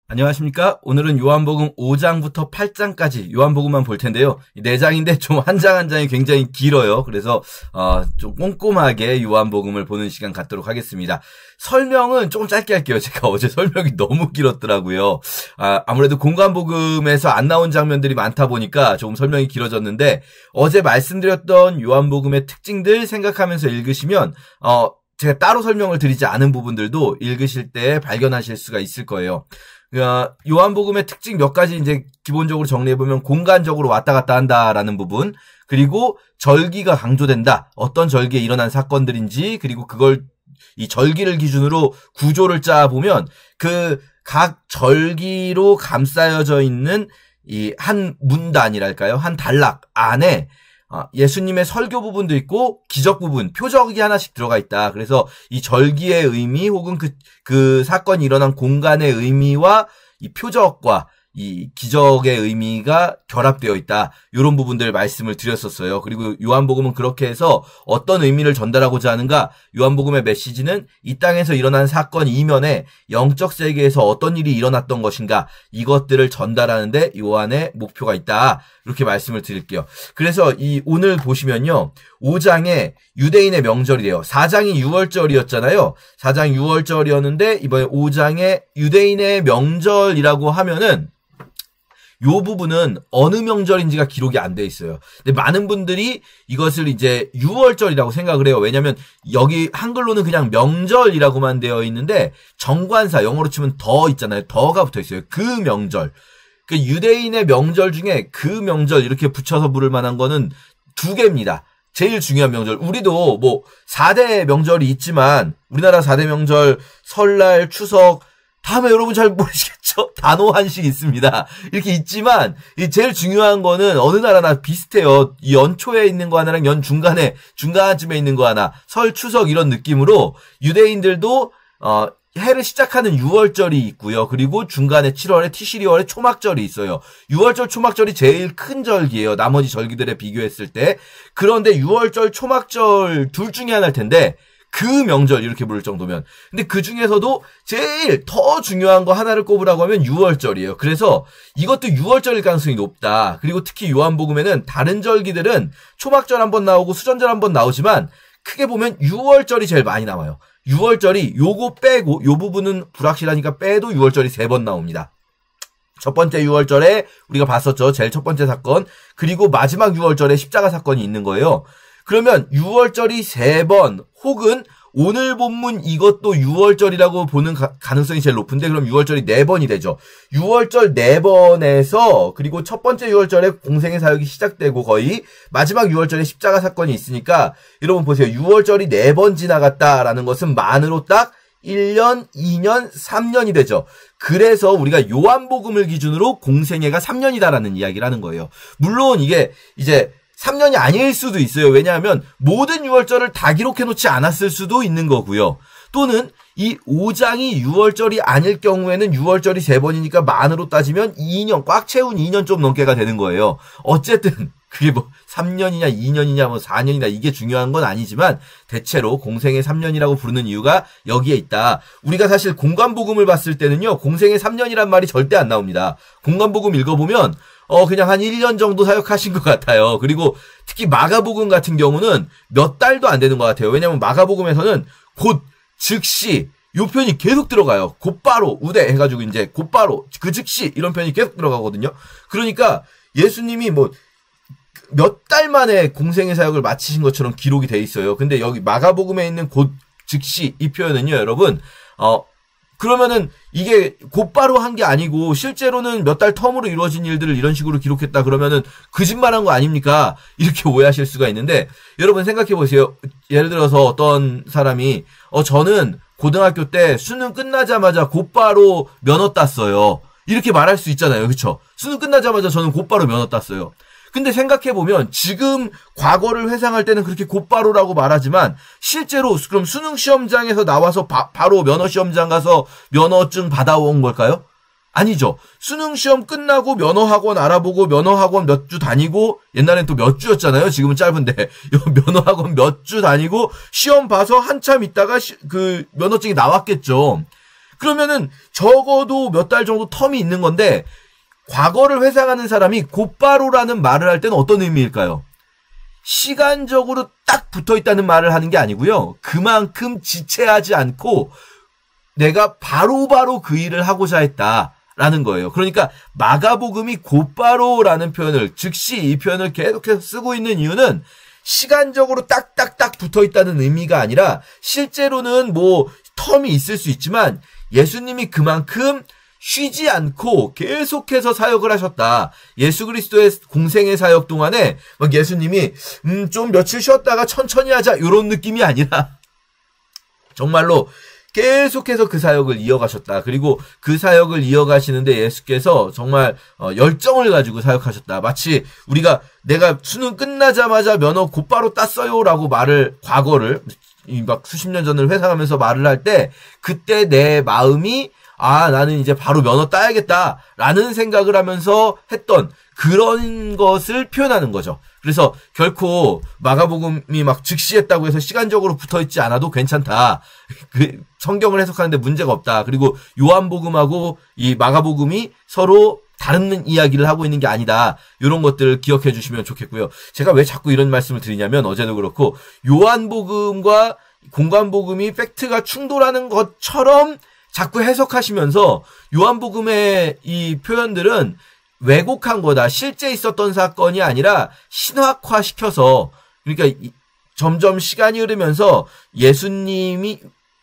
안녕하십니까? 오늘은 요한복음 5장부터 8장까지 요한복음만 볼 텐데요. 4장인데 좀 한 장 한 장이 굉장히 길어요. 그래서 좀 꼼꼼하게 요한복음을 보는 시간 갖도록 하겠습니다. 설명은 조금 짧게 할게요. 제가 어제 설명이 너무 길었더라고요. 아무래도 공관복음에서 안 나온 장면들이 많다 보니까 조금 설명이 길어졌는데, 어제 말씀드렸던 요한복음의 특징들 생각하면서 읽으시면 제가 따로 설명을 드리지 않은 부분들도 읽으실 때 발견하실 수가 있을 거예요. 요한복음의 특징 몇 가지 이제 기본적으로 정리해보면, 공간적으로 왔다 갔다 한다라는 부분, 그리고 절기가 강조된다. 어떤 절기에 일어난 사건들인지, 그리고 그걸 이 절기를 기준으로 구조를 짜보면 그 각 절기로 감싸여져 있는 이 한 문단이랄까요? 한 단락 안에 예수님의 설교 부분도 있고 기적 부분, 표적이 하나씩 들어가 있다. 그래서 이 절기의 의미 혹은 그 사건이 일어난 공간의 의미와 이 표적과 이 기적의 의미가 결합되어 있다. 이런 부분들 말씀을 드렸었어요. 그리고 요한복음은 그렇게 해서 어떤 의미를 전달하고자 하는가? 요한복음의 메시지는 이 땅에서 일어난 사건 이면에 영적 세계에서 어떤 일이 일어났던 것인가? 이것들을 전달하는데 요한의 목표가 있다. 이렇게 말씀을 드릴게요. 그래서 오늘 보시면요, 5장에 유대인의 명절이래요. 4장이 6월절이었잖아요. 4장 6월절이었는데 이번에 5장에 유대인의 명절이라고 하면은 요 부분은 어느 명절인지가 기록이 안 돼 있어요. 근데 많은 분들이 이것을 이제 6월절이라고 생각을 해요. 왜냐면 여기 한글로는 그냥 명절이라고만 되어 있는데 정관사, 영어로 치면 더 있잖아요. 더가 붙어 있어요. 그 명절. 그 유대인의 명절 중에 그 명절 이렇게 붙여서 부를 만한 거는 2개입니다. 제일 중요한 명절. 우리도 뭐 4대 명절이 있지만, 우리나라 4대 명절 설날, 추석, 다음에 여러분 잘 모르시겠죠? 단오한식 있습니다. 이렇게 있지만 제일 중요한 거는 어느 나라나 비슷해요. 연초에 있는 거 하나랑 연 중간쯤에 있는 거 하나. 설, 추석 이런 느낌으로 유대인들도 해를 시작하는 6월절이 있고요. 그리고 중간에 7월에 티시리월에 초막절이 있어요. 6월절, 초막절이 제일 큰 절기예요. 나머지 절기들에 비교했을 때. 그런데 6월절, 초막절 둘 중에 하나일 텐데, 그 명절 이렇게 부를 정도면. 근데 그 중에서도 제일 더 중요한 거 하나를 꼽으라고 하면 6월절이에요. 그래서 이것도 6월절일 가능성이 높다. 그리고 특히 요한복음에는 다른 절기들은 초막절 한번 나오고 수전절 한번 나오지만, 크게 보면 6월절이 제일 많이 나와요. 6월절이 요거 빼고, 요 부분은 불확실하니까 빼도 6월절이 3번 나옵니다. 첫 번째 6월절에 우리가 봤었죠. 제일 첫 번째 사건. 그리고 마지막 6월절에 십자가 사건이 있는 거예요. 그러면 6월절이 3번, 혹은 오늘 본문 이것도 6월절이라고 보는 가능성이 제일 높은데, 그럼 6월절이 4번이 되죠. 6월절 4번에서, 그리고 첫 번째 6월절에 공생의 사역이 시작되고 거의 마지막 6월절에 십자가 사건이 있으니까, 여러분 보세요. 6월절이 4번 지나갔다라는 것은 만으로 딱 1년, 2년, 3년이 되죠. 그래서 우리가 요한복음을 기준으로 공생애가 3년이다라는 이야기를 하는 거예요. 물론 이게 이제 3년이 아닐 수도 있어요. 왜냐하면 모든 6월절을 다 기록해놓지 않았을 수도 있는 거고요. 또는 이 5장이 6월절이 아닐 경우에는 6월절이 3번이니까 만으로 따지면 2년, 꽉 채운 2년 좀 넘게가 되는 거예요. 어쨌든 그게 뭐 3년이냐 2년이냐 뭐 4년이냐 이게 중요한 건 아니지만, 대체로 공생애 3년이라고 부르는 이유가 여기에 있다. 우리가 사실 공관복음을 봤을 때는요, 공생애 3년이란 말이 절대 안 나옵니다. 공관복음 읽어보면 그냥 한 1년 정도 사역하신 것 같아요. 그리고 특히 마가복음 같은 경우는 몇 달도 안 되는 것 같아요. 왜냐면 마가복음에서는 곧, 즉시, 요 표현이 계속 들어가요. 곧바로, 우대 해가지고 이제 곧바로, 그 즉시, 이런 표현이 계속 들어가거든요. 그러니까 예수님이 뭐 몇 달 만에 공생의 사역을 마치신 것처럼 기록이 돼 있어요. 근데 여기 마가복음에 있는 곧, 즉시, 이 표현은요, 여러분, 그러면은 이게 곧바로 한 게 아니고 실제로는 몇 달 텀으로 이루어진 일들을 이런 식으로 기록했다 그러면은 거짓말한 거 아닙니까? 이렇게 오해하실 수가 있는데, 여러분 생각해 보세요. 예를 들어서 어떤 사람이 저는 고등학교 때 수능 끝나자마자 곧바로 면허 땄어요. 이렇게 말할 수 있잖아요. 그렇죠? 수능 끝나자마자 저는 곧바로 면허 땄어요. 근데 생각해보면 지금 과거를 회상할 때는 그렇게 곧바로라고 말하지만, 실제로 그럼 수능 시험장에서 나와서 바로 면허 시험장 가서 면허증 받아온 걸까요? 아니죠. 수능 시험 끝나고 면허학원 알아보고 면허학원 몇 주 다니고, 옛날엔 또 몇 주였잖아요. 지금은 짧은데 면허학원 몇 주 다니고 시험 봐서 한참 있다가 그 면허증이 나왔겠죠. 그러면은 적어도 몇 달 정도 텀이 있는 건데 과거를 회상하는 사람이 곧바로라는 말을 할 때는 어떤 의미일까요? 시간적으로 딱 붙어있다는 말을 하는 게 아니고요. 그만큼 지체하지 않고 내가 바로바로 그 일을 하고자 했다라는 거예요. 그러니까 마가복음이 곧바로라는 표현을, 즉시 이 표현을 계속해서 쓰고 있는 이유는 시간적으로 딱딱딱 붙어있다는 의미가 아니라 실제로는 뭐 텀이 있을 수 있지만 예수님이 그만큼 쉬지 않고 계속해서 사역을 하셨다. 예수 그리스도의 공생의 사역 동안에 막 예수님이 좀 며칠 쉬었다가 천천히 하자 이런 느낌이 아니라 정말로 계속해서 그 사역을 이어가셨다. 그리고 그 사역을 이어가시는데 예수께서 정말 열정을 가지고 사역하셨다. 마치 우리가 내가 수능 끝나자마자 면허 곧바로 땄어요라고 말을, 과거를 막 수십 년 전을 회상하면서 말을 할 때 그때 내 마음이 나는 이제 바로 면허 따야겠다라는 생각을 하면서 했던 그런 것을 표현하는 거죠. 그래서 결코 마가복음이 막 즉시했다고 해서 시간적으로 붙어있지 않아도 괜찮다. 그 성경을 해석하는데 문제가 없다. 그리고 요한복음하고 이 마가복음이 서로 다른 이야기를 하고 있는 게 아니다. 이런 것들을 기억해 주시면 좋겠고요. 제가 왜 자꾸 이런 말씀을 드리냐면 어제도 그렇고 요한복음과 공관복음이 팩트가 충돌하는 것처럼 자꾸 해석하시면서 요한복음의 이 표현들은 왜곡한 거다. 실제 있었던 사건이 아니라 신학화시켜서, 그러니까 점점 시간이 흐르면서 예수님이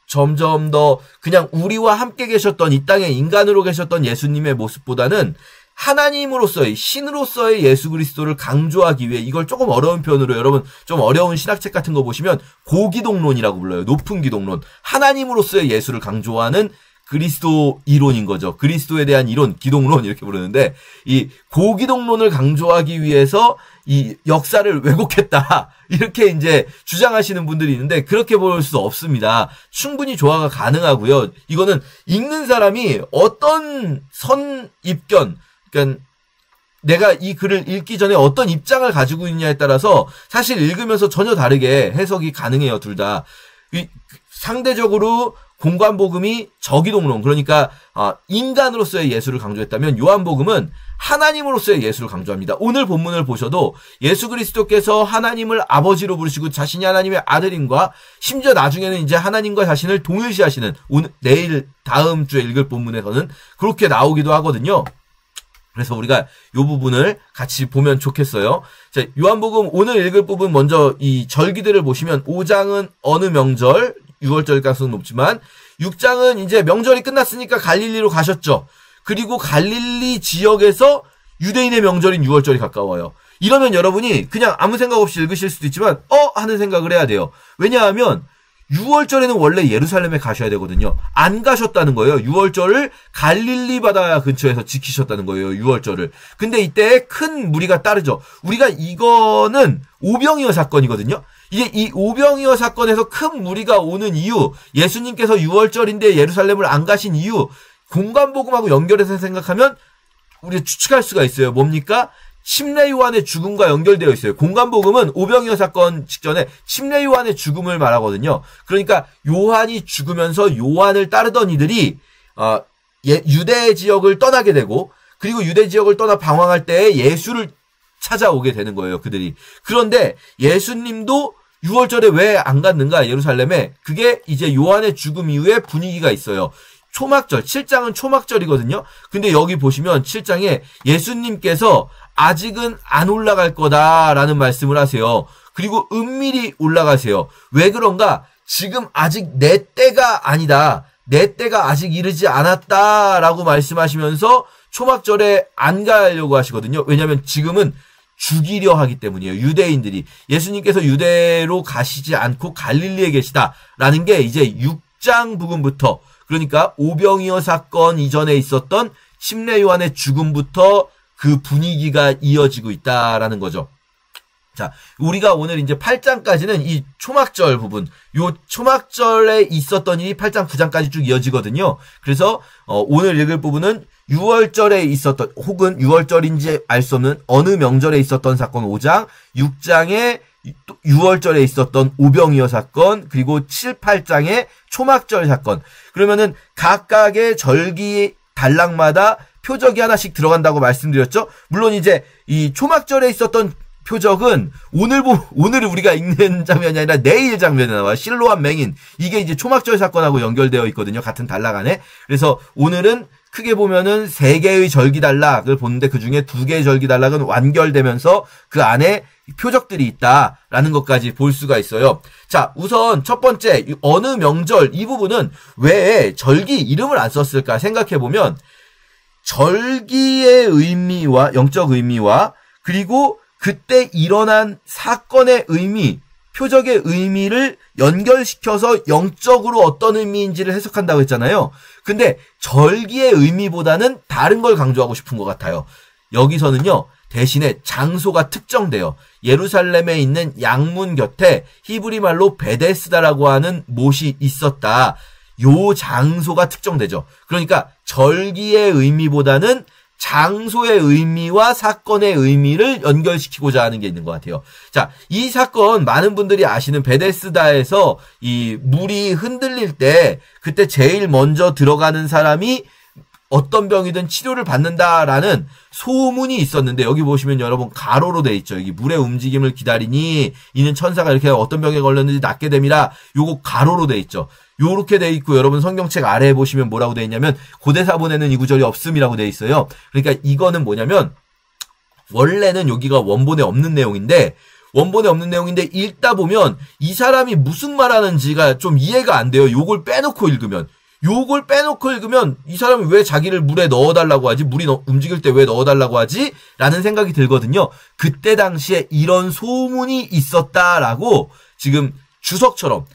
점점 더 그냥 우리와 함께 계셨던, 이 땅에 인간으로 계셨던 예수님의 모습보다는 하나님으로서의, 신으로서의 예수 그리스도를 강조하기 위해, 이걸 조금 어려운 표현으로, 여러분 좀 어려운 신학책 같은 거 보시면 고기독론이라고 불러요. 높은 기독론. 하나님으로서의 예수를 강조하는 그리스도 이론인 거죠. 그리스도에 대한 이론, 기독론 이렇게 부르는데, 이 고기독론을 강조하기 위해서 이 역사를 왜곡했다. 이렇게 이제 주장하시는 분들이 있는데 그렇게 볼 수 없습니다. 충분히 조화가 가능하고요. 이거는 읽는 사람이 어떤 선입견, 그러니까 내가 이 글을 읽기 전에 어떤 입장을 가지고 있냐에 따라서 사실 읽으면서 전혀 다르게 해석이 가능해요. 둘 다. 상대적으로 공관복음이 저기독론, 그러니까 인간으로서의 예수를 강조했다면 요한복음은 하나님으로서의 예수를 강조합니다. 오늘 본문을 보셔도 예수 그리스도께서 하나님을 아버지로 부르시고 자신이 하나님의 아들임과 심지어 나중에는 이제 하나님과 자신을 동일시하시는, 오늘 내일 다음 주에 읽을 본문에서는 그렇게 나오기도 하거든요. 그래서 우리가 이 부분을 같이 보면 좋겠어요. 자, 요한복음 오늘 읽을 부분 먼저 이 절기들을 보시면 5장은 어느 명절, 6월절 가능성은 높지만 6장은 이제 명절이 끝났으니까 갈릴리로 가셨죠. 그리고 갈릴리 지역에서 유대인의 명절인 6월절이 가까워요. 이러면 여러분이 그냥 아무 생각 없이 읽으실 수도 있지만 하는 생각을 해야 돼요. 왜냐하면 6월절에는 원래 예루살렘에 가셔야 되거든요. 안 가셨다는 거예요. 6월절을 갈릴리 바다 근처에서 지키셨다는 거예요. 6월절을. 근데 이때 큰 무리가 따르죠. 우리가 이거는 오병이어 사건이거든요. 이게 이 오병이어 사건에서 큰 무리가 오는 이유, 예수님께서 6월절인데 예루살렘을 안 가신 이유, 공관복음하고 연결해서 생각하면 우리가 추측할 수가 있어요. 뭡니까? 침례 요한의 죽음과 연결되어 있어요. 공관복음은 오병이어 사건 직전에 침례 요한의 죽음을 말하거든요. 그러니까 요한이 죽으면서 요한을 따르던 이들이 유대 지역을 떠나게 되고, 그리고 유대 지역을 떠나 방황할 때 예수를 찾아오게 되는 거예요. 그들이. 그런데 예수님도 6월절에 왜 안 갔는가, 예루살렘에? 그게 이제 요한의 죽음 이후에 분위기가 있어요. 초막절, 7장은 초막절이거든요. 근데 여기 보시면 7장에 예수님께서 아직은 안 올라갈 거다라는 말씀을 하세요. 그리고 은밀히 올라가세요. 왜 그런가? 지금 아직 내 때가 아니다. 내 때가 아직 이르지 않았다라고 말씀하시면서 초막절에 안 가려고 하시거든요. 왜냐하면 지금은 죽이려 하기 때문이에요. 유대인들이. 예수님께서 유대로 가시지 않고 갈릴리에 계시다라는 게 이제 6장 부분부터, 그러니까 오병이어 사건 이전에 있었던 침례 요한의 죽음부터 그 분위기가 이어지고 있다라는 거죠. 자, 우리가 오늘 이제 8장까지는 이 초막절 부분, 요 초막절에 있었던 일이 8장, 9장까지 쭉 이어지거든요. 그래서 오늘 읽을 부분은 6월절에 있었던, 혹은 6월절인지 알 수 없는 어느 명절에 있었던 사건 5장, 6장에 6월절에 있었던 오병이어 사건, 그리고 7, 8장의 초막절 사건. 그러면은 각각의 절기 단락마다 표적이 하나씩 들어간다고 말씀드렸죠. 물론 이제 이 초막절에 있었던 표적은 오늘 우리가 읽는 장면이 아니라 내일 장면에 나와. 실로암 맹인. 이게 이제 초막절 사건하고 연결되어 있거든요. 같은 단락 안에. 그래서 오늘은 크게 보면은 3개의 절기 단락을 보는데 그 중에 2개의 절기 단락은 완결되면서 그 안에 표적들이 있다라는 것까지 볼 수가 있어요. 자, 우선 첫 번째 어느 명절 이 부분은 왜 절기 이름을 안 썼을까 생각해보면 절기의 의미와 영적 의미와 그리고 그때 일어난 사건의 의미, 표적의 의미를 연결시켜서 영적으로 어떤 의미인지를 해석한다고 했잖아요. 근데 절기의 의미보다는 다른 걸 강조하고 싶은 것 같아요. 여기서는요. 대신에 장소가 특정돼요. 예루살렘에 있는 양문 곁에 히브리 말로 베데스다라고 하는 못이 있었다. 요 장소가 특정되죠. 그러니까 절기의 의미보다는 장소의 의미와 사건의 의미를 연결시키고자 하는 게 있는 것 같아요. 자, 이 사건 많은 분들이 아시는 베데스다에서 이 물이 흔들릴 때 그때 제일 먼저 들어가는 사람이 어떤 병이든 치료를 받는다라는 소문이 있었는데 여기 보시면 여러분 가로로 돼 있죠. 여기 물의 움직임을 기다리니 이는 천사가 이렇게 어떤 병에 걸렸는지 낫게 됨이라 요거 가로로 돼 있죠. 요렇게 돼 있고 여러분 성경책 아래에 보시면 뭐라고 돼 있냐면 고대사본에는 이 구절이 없음이라고 돼 있어요. 그러니까 이거는 뭐냐면 원래는 여기가 원본에 없는 내용인데 읽다 보면 이 사람이 무슨 말하는지가 좀 이해가 안 돼요. 요걸 빼놓고 읽으면 이 사람이 왜 자기를 물에 넣어달라고 하지? 물이 움직일 때 왜 넣어달라고 하지? 라는 생각이 들거든요. 그때 당시에 이런 소문이 있었다라고 지금 주석처럼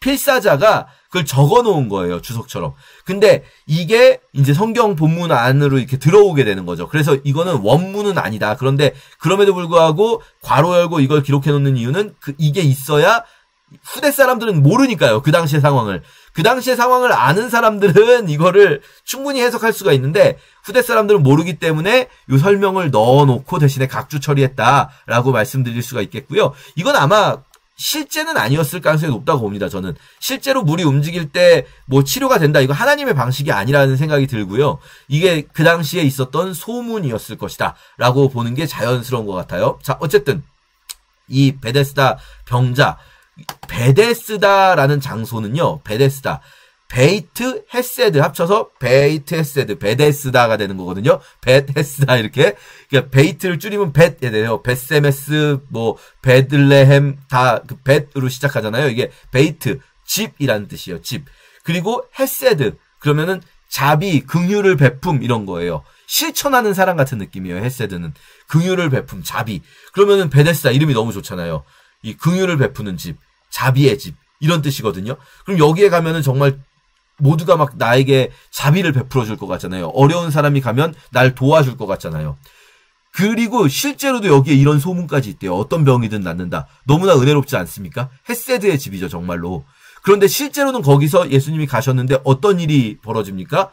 필사자가 그걸 적어 놓은 거예요. 주석처럼. 근데 이게 이제 성경 본문 안으로 이렇게 들어오게 되는 거죠. 그래서 이거는 원문은 아니다. 그런데 그럼에도 불구하고 괄호 열고 이걸 기록해 놓는 이유는 이게 있어야 후대 사람들은 모르니까요. 그 당시의 상황을. 그 당시의 상황을 아는 사람들은 이거를 충분히 해석할 수가 있는데 후대 사람들은 모르기 때문에 이 설명을 넣어놓고 대신에 각주 처리했다라고 말씀드릴 수가 있겠고요. 이건 아마 실제는 아니었을 가능성이 높다고 봅니다. 저는 실제로 물이 움직일 때 뭐 치료가 된다 이거 하나님의 방식이 아니라는 생각이 들고요. 이게 그 당시에 있었던 소문이었을 것이다 라고 보는 게 자연스러운 것 같아요. 자, 어쨌든 이 베데스다 병자 베데스다라는 장소는요. 베데스다 베이트 헤세드 합쳐서 베이트 헤세드 베데스다가 되는 거거든요. 베데스다 이렇게 그러니까 베이트를 줄이면 벳이 돼요. 베세메스 뭐 베들레헴 다 그 벳으로 시작하잖아요. 이게 베이트 집이라는 뜻이에요. 집. 그리고 헤세드 그러면은 자비 긍휼을 베품 이런 거예요. 실천하는 사람 같은 느낌이에요. 헤세드는 긍휼을 베품 자비. 그러면은 베데스다 이름이 너무 좋잖아요. 이 긍휼을 베푸는 집, 자비의 집 이런 뜻이거든요. 그럼 여기에 가면은 정말 모두가 막 나에게 자비를 베풀어 줄 것 같잖아요. 어려운 사람이 가면 날 도와줄 것 같잖아요. 그리고 실제로도 여기에 이런 소문까지 있대요. 어떤 병이든 낫는다. 너무나 은혜롭지 않습니까? 헤세드의 집이죠, 정말로. 그런데 실제로는 거기서 예수님이 가셨는데 어떤 일이 벌어집니까?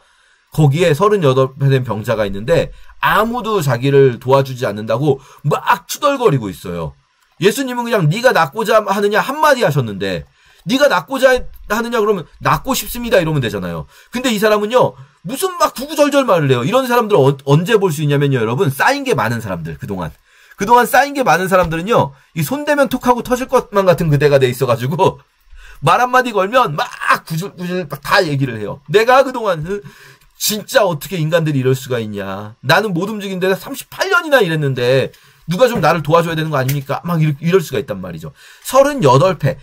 거기에 38세 된 병자가 있는데 아무도 자기를 도와주지 않는다고 막 투덜거리고 있어요. 예수님은 그냥 네가 낫고자 하느냐 한마디 하셨는데 네가 낫고자 하느냐 그러면 낫고 싶습니다 이러면 되잖아요. 근데 이 사람은요 무슨 막 구구절절 말을 해요. 이런 사람들을 언제 볼 수 있냐면요 여러분 쌓인 게 많은 사람들 그동안 쌓인 게 많은 사람들은요 이 손대면 톡하고 터질 것만 같은 그대가 돼 있어가지고 말 한마디 걸면 막 구질구질 막 다 얘기를 해요. 내가 그동안 진짜 어떻게 인간들이 이럴 수가 있냐. 나는 못 움직인 데가 38년이나 일했는데 누가 좀 나를 도와줘야 되는 거 아닙니까? 막 이럴 수가 있단 말이죠. 38회.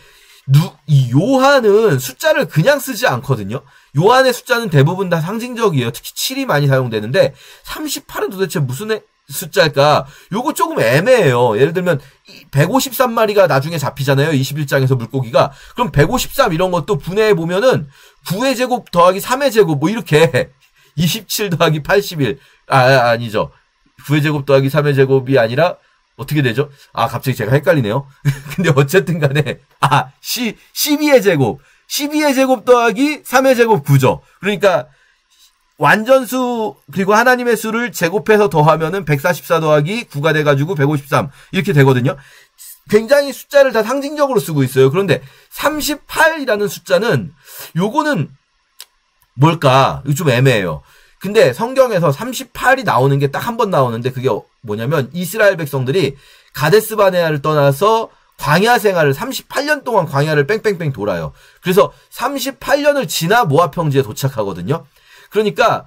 이 요한은 숫자를 그냥 쓰지 않거든요. 요한의 숫자는 대부분 다 상징적이에요. 특히 7이 많이 사용되는데 38은 도대체 무슨 숫자일까? 요거 조금 애매해요. 예를 들면 153마리가 나중에 잡히잖아요. 21장에서 물고기가. 그럼 153 이런 것도 분해해 보면은 9의 제곱 더하기 3의 제곱 뭐 이렇게 27 더하기 81 아니죠. 9의 제곱 더하기 3의 제곱이 아니라 어떻게 되죠? 갑자기 제가 헷갈리네요. 근데 어쨌든 간에 12의 제곱 12의 제곱 더하기 3의 제곱 9죠. 그러니까 완전수 그리고 하나님의 수를 제곱해서 더하면은 144 더하기 9가 돼가지고 153 이렇게 되거든요. 굉장히 숫자를 다 상징적으로 쓰고 있어요. 그런데 38이라는 숫자는 요거는 뭘까? 이거 좀 애매해요. 근데 성경에서 38이 나오는 게 딱 한 번 나오는데 그게 뭐냐면 이스라엘 백성들이 가데스 바네아를 떠나서 광야 생활을 38년 동안 광야를 뺑뺑뺑 돌아요. 그래서 38년을 지나 모압 평지에 도착하거든요. 그러니까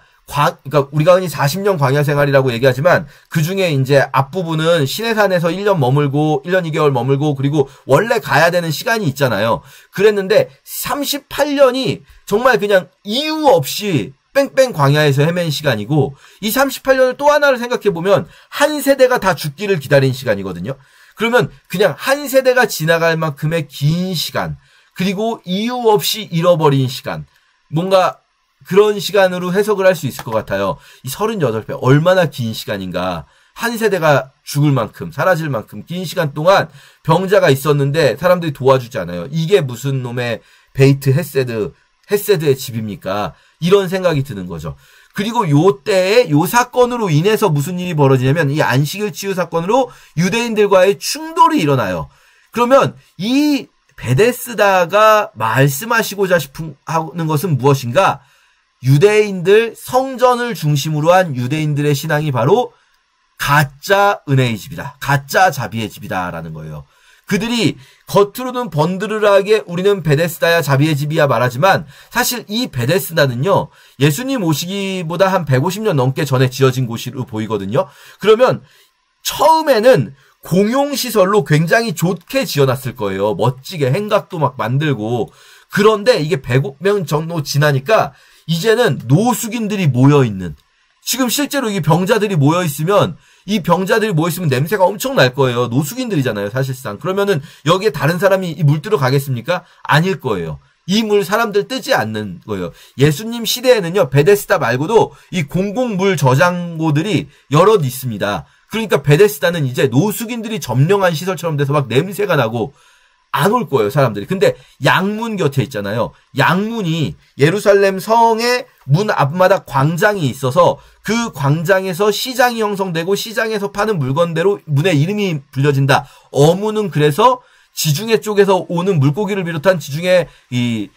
우리가 흔히 40년 광야 생활이라고 얘기하지만 그 중에 이제 앞부분은 시내산에서 1년 머물고 1년 2개월 머물고 그리고 원래 가야 되는 시간이 있잖아요. 그랬는데 38년이 정말 그냥 이유 없이 뺑뺑 광야에서 헤맨 시간이고 이 38년을 또 하나를 생각해 보면 한 세대가 다 죽기를 기다린 시간이거든요. 그러면 그냥 한 세대가 지나갈 만큼의 긴 시간 그리고 이유 없이 잃어버린 시간 뭔가 그런 시간으로 해석을 할 수 있을 것 같아요. 이 38배 얼마나 긴 시간인가. 한 세대가 죽을 만큼 사라질 만큼 긴 시간 동안 병자가 있었는데 사람들이 도와주지 않아요. 이게 무슨 놈의 베이트 헤세드의 집입니까? 이런 생각이 드는 거죠. 그리고 요때에 요 사건으로 인해서 무슨 일이 벌어지냐면 이 안식일 치유 사건으로 유대인들과의 충돌이 일어나요. 그러면 이 베데스다가 말씀하시고자 하는 것은 무엇인가? 유대인들 성전을 중심으로 한 유대인들의 신앙이 바로 가짜 은혜의 집이다. 가짜 자비의 집이다라는 거예요. 그들이 겉으로는 번드르르하게 우리는 베데스다야 자비의 집이야 말하지만 사실 이 베데스다는요. 예수님 오시기보다 한 150년 넘게 전에 지어진 곳으로 보이거든요. 그러면 처음에는 공용시설로 굉장히 좋게 지어놨을 거예요. 멋지게 행각도 막 만들고. 그런데 이게 100명 정도 지나니까 이제는 노숙인들이 모여있는 지금 실제로 이 병자들이 모여있으면 이 병자들이 모여있으면 냄새가 엄청 날 거예요. 노숙인들이잖아요 사실상. 그러면은 여기에 다른 사람이 이 물 뜨러 가겠습니까? 아닐 거예요. 이 물 사람들 뜨지 않는 거예요. 예수님 시대에는요 베데스다 말고도 이 공공물 저장고들이 여럿 있습니다. 그러니까 베데스다는 이제 노숙인들이 점령한 시설처럼 돼서 막 냄새가 나고 안 올 거예요, 사람들이. 근데 양문 곁에 있잖아요. 양문이 예루살렘 성의 문 앞마다 광장이 있어서 그 광장에서 시장이 형성되고 시장에서 파는 물건대로 문의 이름이 불려진다. 어문은 그래서 지중해 쪽에서 오는 물고기를 비롯한 지중해 이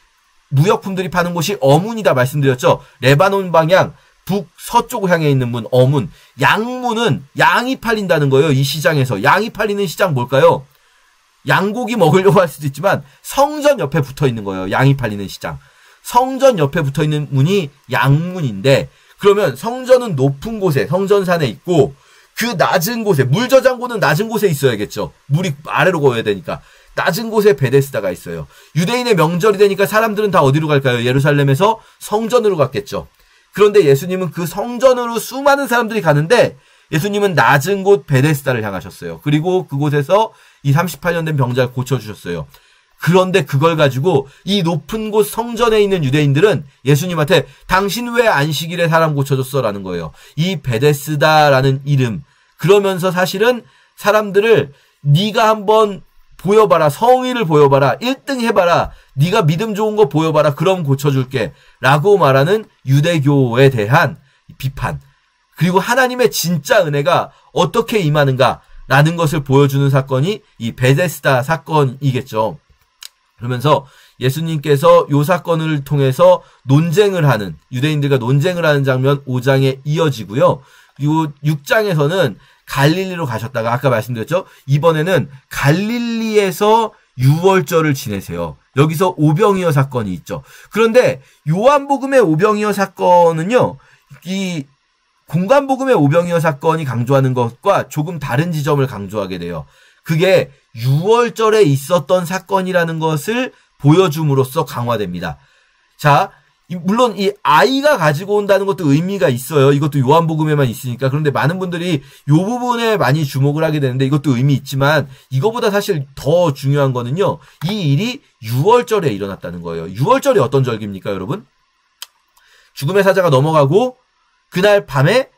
무역품들이 파는 곳이 어문이다 말씀드렸죠. 레바논 방향 북서쪽을 향해 있는 문 어문. 양문은 양이 팔린다는 거예요. 이 시장에서. 양이 팔리는 시장 뭘까요? 양고기 먹으려고 할 수도 있지만 성전 옆에 붙어 있는 거예요. 양이 팔리는 시장. 성전 옆에 붙어 있는 문이 양문인데 그러면 성전은 높은 곳에 성전산에 있고 그 낮은 곳에 물 저장고는 낮은 곳에 있어야겠죠. 물이 아래로 고여야 되니까. 낮은 곳에 베데스다가 있어요. 유대인의 명절이 되니까 사람들은 다 어디로 갈까요? 예루살렘에서 성전으로 갔겠죠. 그런데 예수님은 그 성전으로 수많은 사람들이 가는데 예수님은 낮은 곳 베데스다를 향하셨어요. 그리고 그곳에서 이 38년 된 병자를 고쳐주셨어요. 그런데 그걸 가지고 이 높은 곳 성전에 있는 유대인들은 예수님한테 당신 왜 안식일에 사람 고쳐줬어? 라는 거예요. 이 베데스다라는 이름. 그러면서 사실은 사람들을 네가 한번 보여봐라. 성의를 보여봐라. 1등 해봐라. 네가 믿음 좋은 거 보여봐라. 그럼 고쳐줄게. 라고 말하는 유대교에 대한 비판. 그리고 하나님의 진짜 은혜가 어떻게 임하는가라는 것을 보여주는 사건이 이 베데스다 사건이겠죠. 그러면서 예수님께서 이 사건을 통해서 논쟁을 하는 유대인들과 논쟁을 하는 장면 5장에 이어지고요. 그리고 6장에서는 갈릴리로 가셨다가 아까 말씀드렸죠. 이번에는 갈릴리에서 유월절을 지내세요. 여기서 오병이어 사건이 있죠. 그런데 요한복음의 오병이어 사건은요. 이 공간복음의 오병이어 사건이 강조하는 것과 조금 다른 지점을 강조하게 돼요. 그게 6월절에 있었던 사건이라는 것을 보여줌으로써 강화됩니다. 자, 물론 이 아이가 가지고 온다는 것도 의미가 있어요. 이것도 요한복음에만 있으니까. 그런데 많은 분들이 이 부분에 많이 주목을 하게 되는데 이것도 의미 있지만 이거보다 사실 더 중요한 거는요. 이 일이 6월절에 일어났다는 거예요. 6월절이 어떤 절기입니까, 여러분? 죽음의 사자가 넘어가고 그날 밤에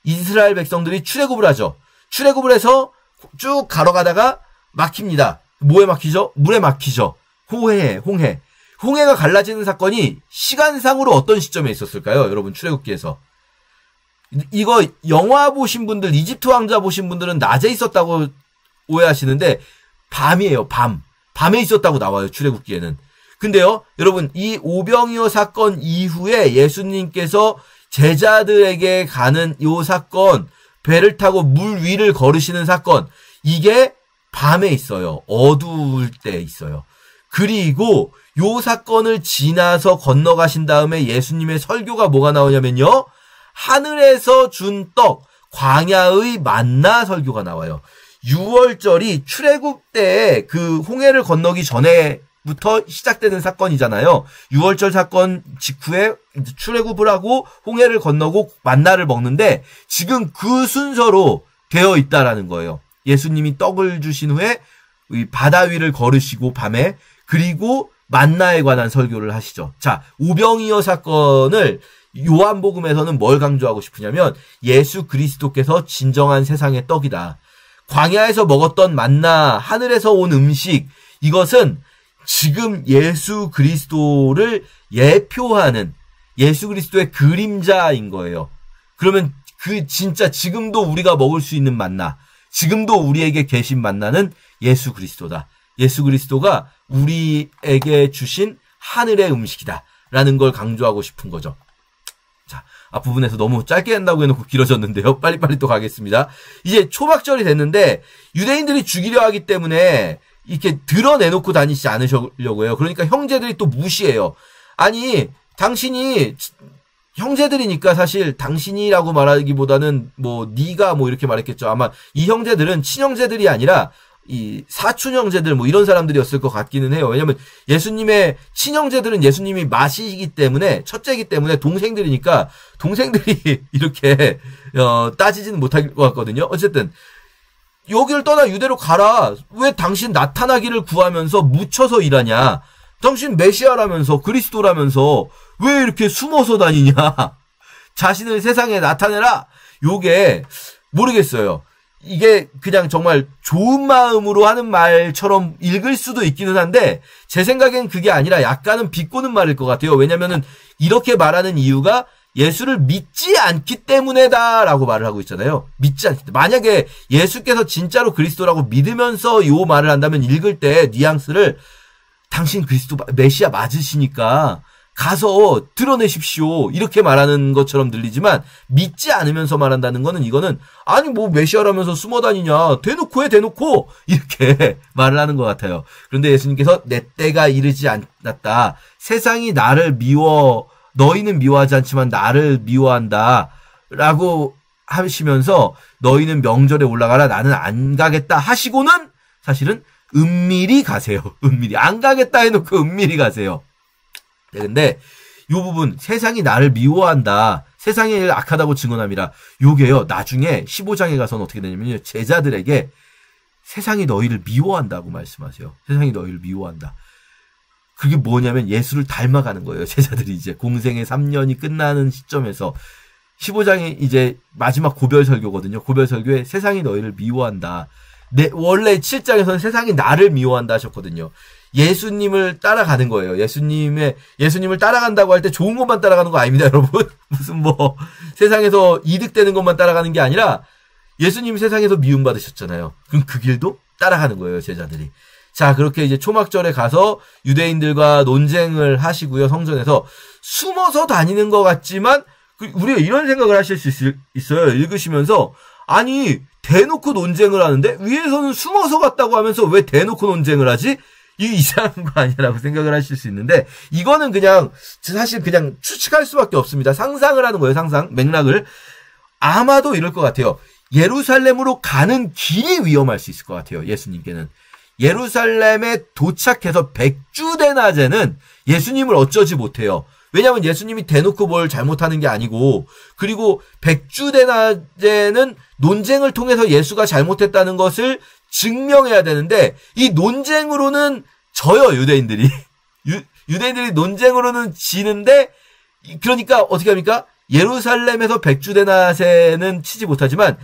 이스라엘 백성들이 출애굽을 하죠. 출애굽을 해서 쭉 걸어가다가 막힙니다. 뭐에 막히죠? 물에 막히죠. 홍해가 갈라지는 사건이 시간상으로 어떤 시점에 있었을까요? 여러분 출애굽기에서. 이거 영화 보신 분들, 이집트 왕자 보신 분들은 낮에 있었다고 오해하시는데 밤이에요. 밤에 있었다고 나와요. 출애굽기에는. 근데요, 여러분, 이 오병이어 사건 이후에 예수님께서 제자들에게 가는 요 사건, 배를 타고 물 위를 걸으시는 사건, 이게 밤에 있어요. 어두울 때 있어요. 그리고 요 사건을 지나서 건너가신 다음에 예수님의 설교가 뭐가 나오냐면요, 하늘에서 준 떡, 광야의 만나 설교가 나와요. 6월절이 출애굽 때 그 홍해를 건너기 전에부터 시작되는 사건이잖아요. 6월절 사건 직후에 출애굽을 하고 홍해를 건너고 만나를 먹는데 지금 그 순서로 되어 있다라는 거예요. 예수님이 떡을 주신 후에 바다 위를 걸으시고 밤에, 그리고 만나에 관한 설교를 하시죠. 자, 오병이어 사건을 요한복음에서는 뭘 강조하고 싶으냐면 예수 그리스도께서 진정한 세상의 떡이다. 광야에서 먹었던 만나, 하늘에서 온 음식, 이것은 지금 예수 그리스도를 예표하는 예수 그리스도의 그림자인 거예요. 그러면 그 진짜 지금도 우리가 먹을 수 있는 만나, 지금도 우리에게 계신 만나는 예수 그리스도다. 예수 그리스도가 우리에게 주신 하늘의 음식이다. 라는 걸 강조하고 싶은 거죠. 자, 앞부분에서 너무 짧게 한다고 해놓고 길어졌는데요. 빨리빨리 또 가겠습니다. 이제 초막절이 됐는데 유대인들이 죽이려 하기 때문에 이렇게 드러내놓고 다니지 않으려고 해요. 그러니까 형제들이 또 무시해요. 아니, 당신이 형제들이니까 사실 당신이라고 말하기보다는 뭐 네가 뭐 이렇게 말했겠죠. 아마 이 형제들은 친형제들이 아니라 이 사촌 형제들 뭐 이런 사람들이었을 것 같기는 해요. 왜냐면 예수님의 친형제들은 예수님이 맏이기 때문에, 첫째이기 때문에 동생들이니까 동생들이 이렇게 따지지는 못할 것 같거든요. 어쨌든 여기를 떠나 유대로 가라. 왜 당신 나타나기를 구하면서 묻혀서 일하냐. 당신 메시아라면서 그리스도라면서 왜 이렇게 숨어서 다니냐. 자신을 세상에 나타내라. 요게 모르겠어요. 이게 그냥 정말 좋은 마음으로 하는 말처럼 읽을 수도 있기는 한데 제 생각엔 그게 아니라 약간은 비꼬는 말일 것 같아요. 왜냐면은 이렇게 말하는 이유가 예수를 믿지 않기 때문에다라고 말을 하고 있잖아요. 믿지 않기 때문에. 만약에 예수께서 진짜로 그리스도라고 믿으면서 요 말을 한다면 읽을 때 뉘앙스를 당신 그리스도 메시아 맞으시니까 가서 드러내십시오. 이렇게 말하는 것처럼 들리지만 믿지 않으면서 말한다는 거는 이거는 아니 뭐 메시아라면서 숨어 다니냐. 대놓고 해 대놓고 이렇게 말을 하는 것 같아요. 그런데 예수님께서 내 때가 이르지 않았다. 세상이 나를 너희는 미워하지 않지만 나를 미워한다. 라고 하시면서 너희는 명절에 올라가라. 나는 안 가겠다 하시고는 사실은 은밀히 가세요. 은밀히. 안 가겠다 해놓고 은밀히 가세요. 네, 근데 요 부분 세상이 나를 미워한다. 세상이 악하다고 증언함이라. 요게요. 나중에 15장에 가서는 어떻게 되냐면요. 제자들에게 세상이 너희를 미워한다고 말씀하세요. 세상이 너희를 미워한다. 그게 뭐냐면 예수를 닮아가는 거예요. 제자들이 이제 공생의 3년이 끝나는 시점에서 15장이 이제 마지막 고별 설교거든요. 고별 설교에 세상이 너희를 미워한다. 원래 7장에서는 세상이 나를 미워한다 하셨거든요. 예수님을 따라가는 거예요. 예수님을 따라간다고 할 때 좋은 것만 따라가는 거 아닙니다, 여러분. 무슨 뭐 세상에서 이득되는 것만 따라가는 게 아니라 예수님이 세상에서 미움받으셨잖아요. 그럼 그 길도 따라가는 거예요, 제자들이. 자, 그렇게 이제 초막절에 가서 유대인들과 논쟁을 하시고요. 성전에서 숨어서 다니는 것 같지만 우리가 이런 생각을 하실 수 있어요. 읽으시면서 아니 대놓고 논쟁을 하는데 위에서는 숨어서 갔다고 하면서 왜 대놓고 논쟁을 하지? 이게 이상한 거 아니라고 생각을 하실 수 있는데 이거는 그냥 사실 그냥 추측할 수밖에 없습니다. 상상을 하는 거예요. 상상, 맥락을. 아마도 이럴 것 같아요. 예루살렘으로 가는 길이 위험할 수 있을 것 같아요. 예수님께는. 예루살렘에 도착해서 백주대낮에는 예수님을 어쩌지 못해요. 왜냐하면 예수님이 대놓고 뭘 잘못하는 게 아니고 그리고 백주대낮에는 논쟁을 통해서 예수가 잘못했다는 것을 증명해야 되는데 이 논쟁으로는 져요. 유대인들이. 유대인들이 논쟁으로는 지는데 그러니까 어떻게 합니까? 예루살렘에서 백주대낮에는 치지 못하지만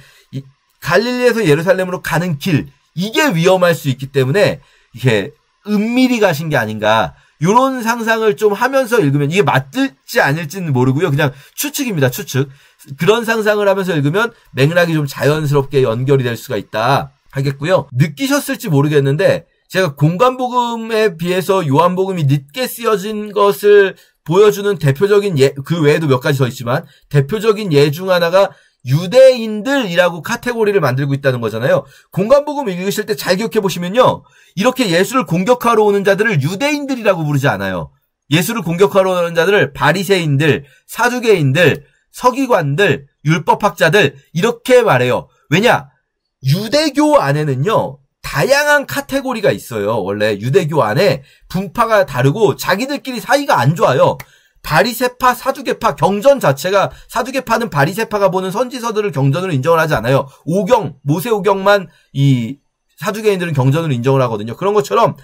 갈릴리에서 예루살렘으로 가는 길 이게 위험할 수 있기 때문에 이게 은밀히 가신 게 아닌가 이런 상상을 좀 하면서 읽으면 이게 맞을지 아닐지는 모르고요. 그냥 추측입니다. 추측. 그런 상상을 하면서 읽으면 맥락이 좀 자연스럽게 연결이 될 수가 있다. 하겠고요. 느끼셨을지 모르겠는데 제가 공관복음에 비해서 요한복음이 늦게 쓰여진 것을 보여주는 대표적인 그 외에도 몇 가지 더 있지만 대표적인 예 중 하나가 유대인들이라고 카테고리를 만들고 있다는 거잖아요. 공관복음 읽으실 때 잘 기억해 보시면요. 이렇게 예수를 공격하러 오는 자들을 유대인들이라고 부르지 않아요. 예수를 공격하러 오는 자들을 바리새인들, 사두개인들, 서기관들, 율법학자들 이렇게 말해요. 왜냐? 유대교 안에는요. 다양한 카테고리가 있어요. 원래 유대교 안에 분파가 다르고 자기들끼리 사이가 안 좋아요. 바리새파, 사두개파 경전 자체가 사두개파는 바리새파가 보는 선지서들을 경전으로 인정을 하지 않아요. 오경, 모세오경만 이 사두개인들은 경전으로 인정을 하거든요. 그런 것처럼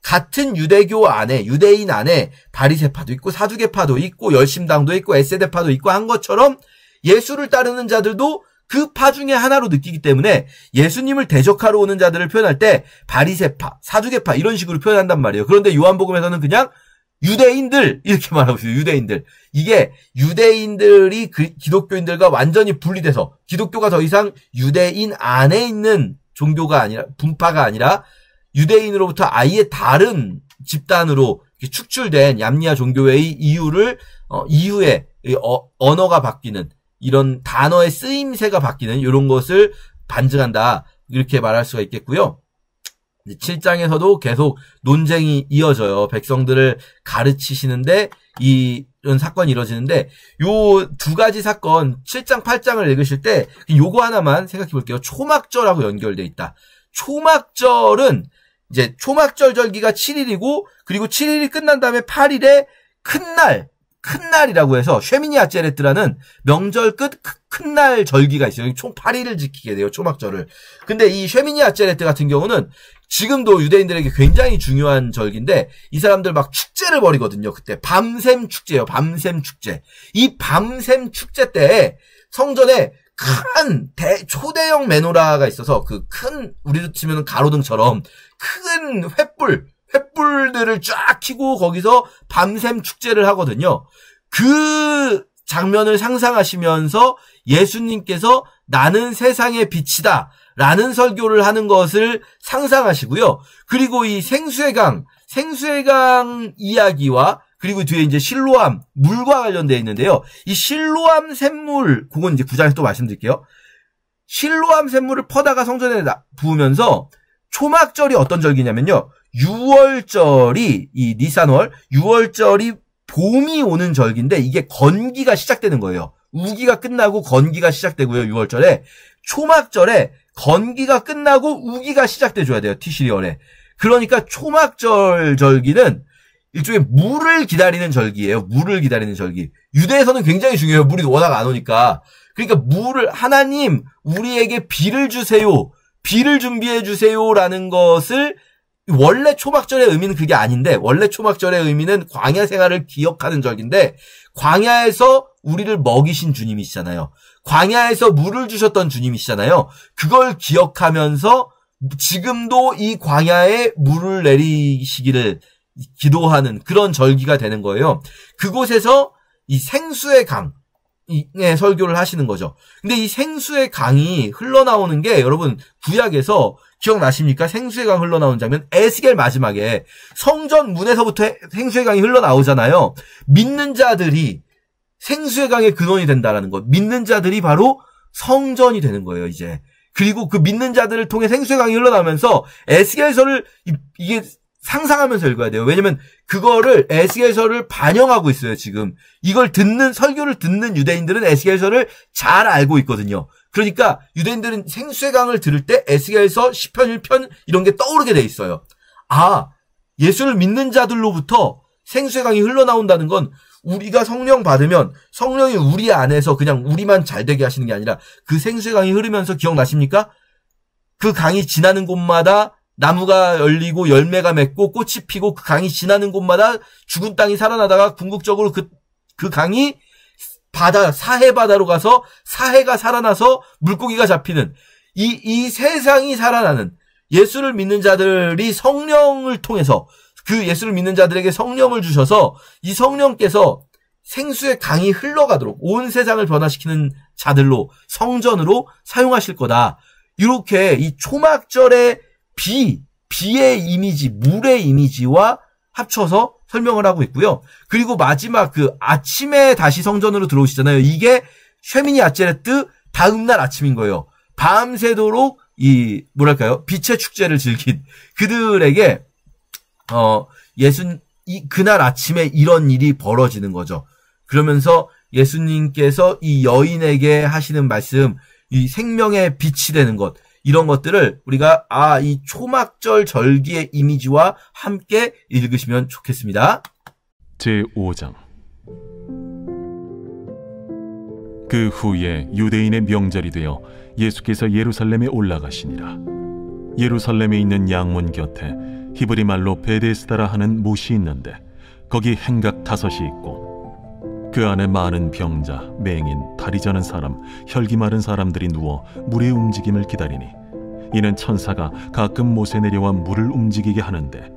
같은 유대교 안에 유대인 안에 바리새파도 있고 사두개파도 있고 열심당도 있고 에세대파도 있고 한 것처럼 예수를 따르는 자들도 그 파 중에 하나로 느끼기 때문에 예수님을 대적하러 오는 자들을 표현할 때 바리새파, 사두개파 이런 식으로 표현한단 말이에요. 그런데 요한복음에서는 그냥 유대인들 이렇게 말하고 있어요. 유대인들. 이게 유대인들이 기독교인들과 완전히 분리돼서 기독교가 더 이상 유대인 안에 있는 종교가 아니라 분파가 아니라 유대인으로부터 아예 다른 집단으로 축출된 얌리아 종교의 이후에 언어가 바뀌는 이런 단어의 쓰임새가 바뀌는 이런 것을 반증한다. 이렇게 말할 수가 있겠고요. 7장에서도 계속 논쟁이 이어져요. 백성들을 가르치시는데 이런 사건이 이루어지는데 요 두 가지 사건 7장 8장을 읽으실 때 요거 하나만 생각해 볼게요. 초막절하고 연결돼 있다. 초막절은 이제 초막절 절기가 7일이고 그리고 7일이 끝난 다음에 8일에 큰 날이라고 해서 쉐미니 아제레트라는 명절 끝 큰 날 절기가 있어요. 총 8일을 지키게 돼요. 초막절을. 근데 이 쉐미니 아제레트 같은 경우는 지금도 유대인들에게 굉장히 중요한 절기인데 이 사람들 막 축제를 벌이거든요. 그때 밤샘 축제예요. 밤샘 축제. 이 밤샘 축제 때 성전에 큰 초대형 메노라가 있어서 그 큰 우리로 치면 가로등처럼 큰 횃불들을 쫙 켜고 거기서 밤샘 축제를 하거든요. 그 장면을 상상하시면서 예수님께서 나는 세상의 빛이다 라는 설교를 하는 것을 상상하시고요. 그리고 이 생수의 강 이야기와 그리고 뒤에 이제 실로암 물과 관련되어 있는데요. 이 실로암 샘물 그건 이제 9장에서 또 말씀드릴게요. 실로암 샘물을 퍼다가 성전에 부으면서 초막절이 어떤 절기냐면요. 6월절이 이 니산월 6월절이 봄이 오는 절기인데 이게 건기가 시작되는 거예요. 우기가 끝나고 건기가 시작되고요. 6월절에 초막절에 건기가 끝나고 우기가 시작돼줘야 돼요. 티시리월에. 그러니까 초막절 절기는 일종의 물을 기다리는 절기예요. 물을 기다리는 절기. 유대에서는 굉장히 중요해요. 물이 워낙 안 오니까. 그러니까 하나님 우리에게 비를 주세요. 비를 준비해 주세요라는 것을 원래 초막절의 의미는 그게 아닌데 원래 초막절의 의미는 광야 생활을 기억하는 절기인데 광야에서 우리를 먹이신 주님이시잖아요. 광야에서 물을 주셨던 주님이시잖아요. 그걸 기억하면서 지금도 이 광야에 물을 내리시기를 기도하는 그런 절기가 되는 거예요. 그곳에서 이 생수의 강의 설교를 하시는 거죠. 근데 이 생수의 강이 흘러나오는 게 여러분 구약에서 기억나십니까? 생수의 강 흘러나오는 장면. 에스겔 마지막에 성전 문에서부터 생수의 강이 흘러나오잖아요. 믿는 자들이 생수의 강의 근원이 된다라는 것. 믿는 자들이 바로 성전이 되는 거예요, 이제. 그리고 그 믿는 자들을 통해 생수의 강이 흘러나오면서 에스겔서를 이게 상상하면서 읽어야 돼요. 왜냐면 그거를 에스겔서를 반영하고 있어요, 지금. 이걸 설교를 듣는 유대인들은 에스겔서를 잘 알고 있거든요. 그러니까 유대인들은 생수의 강을 들을 때 에스겔서 10편 1편 이런 게 떠오르게 돼 있어요. 아, 예수를 믿는 자들로부터 생수의 강이 흘러나온다는 건 우리가 성령 받으면 성령이 우리 안에서 그냥 우리만 잘 되게 하시는 게 아니라 그 생수의 강이 흐르면서 기억나십니까? 그 강이 지나는 곳마다 나무가 열리고 열매가 맺고 꽃이 피고 그 강이 지나는 곳마다 죽은 땅이 살아나다가 궁극적으로 그 강이 사해 바다로 가서 사해가 살아나서 물고기가 잡히는 이 세상이 살아나는 예수를 믿는 자들이 성령을 통해서 그 예수를 믿는 자들에게 성령을 주셔서 이 성령께서 생수의 강이 흘러가도록 온 세상을 변화시키는 자들로 성전으로 사용하실 거다. 이렇게 이 초막절의 비의 이미지, 물의 이미지와 합쳐서 설명을 하고 있고요. 그리고 마지막 그 아침에 다시 성전으로 들어오시잖아요. 이게 쉐미니 아체레트 다음날 아침인 거예요. 밤새도록 이 뭐랄까요? 빛의 축제를 즐긴 그들에게 그날 아침에 이런 일이 벌어지는 거죠. 그러면서 예수님께서 이 여인에게 하시는 말씀, 이 생명의 빛이 되는 것, 이런 것들을 우리가 이 초막절 절기의 이미지와 함께 읽으시면 좋겠습니다. 제5장. 그 후에 유대인의 명절이 되어 예수께서 예루살렘에 올라가시니라. 예루살렘에 있는 양문 곁에 히브리 말로 베데스다라 하는 못이 있는데 거기 행각 5이 있고 그 안에 많은 병자, 맹인, 다리 저는 사람, 혈기 마른 사람들이 누워 물의 움직임을 기다리니 이는 천사가 가끔 못에 내려와 물을 움직이게 하는데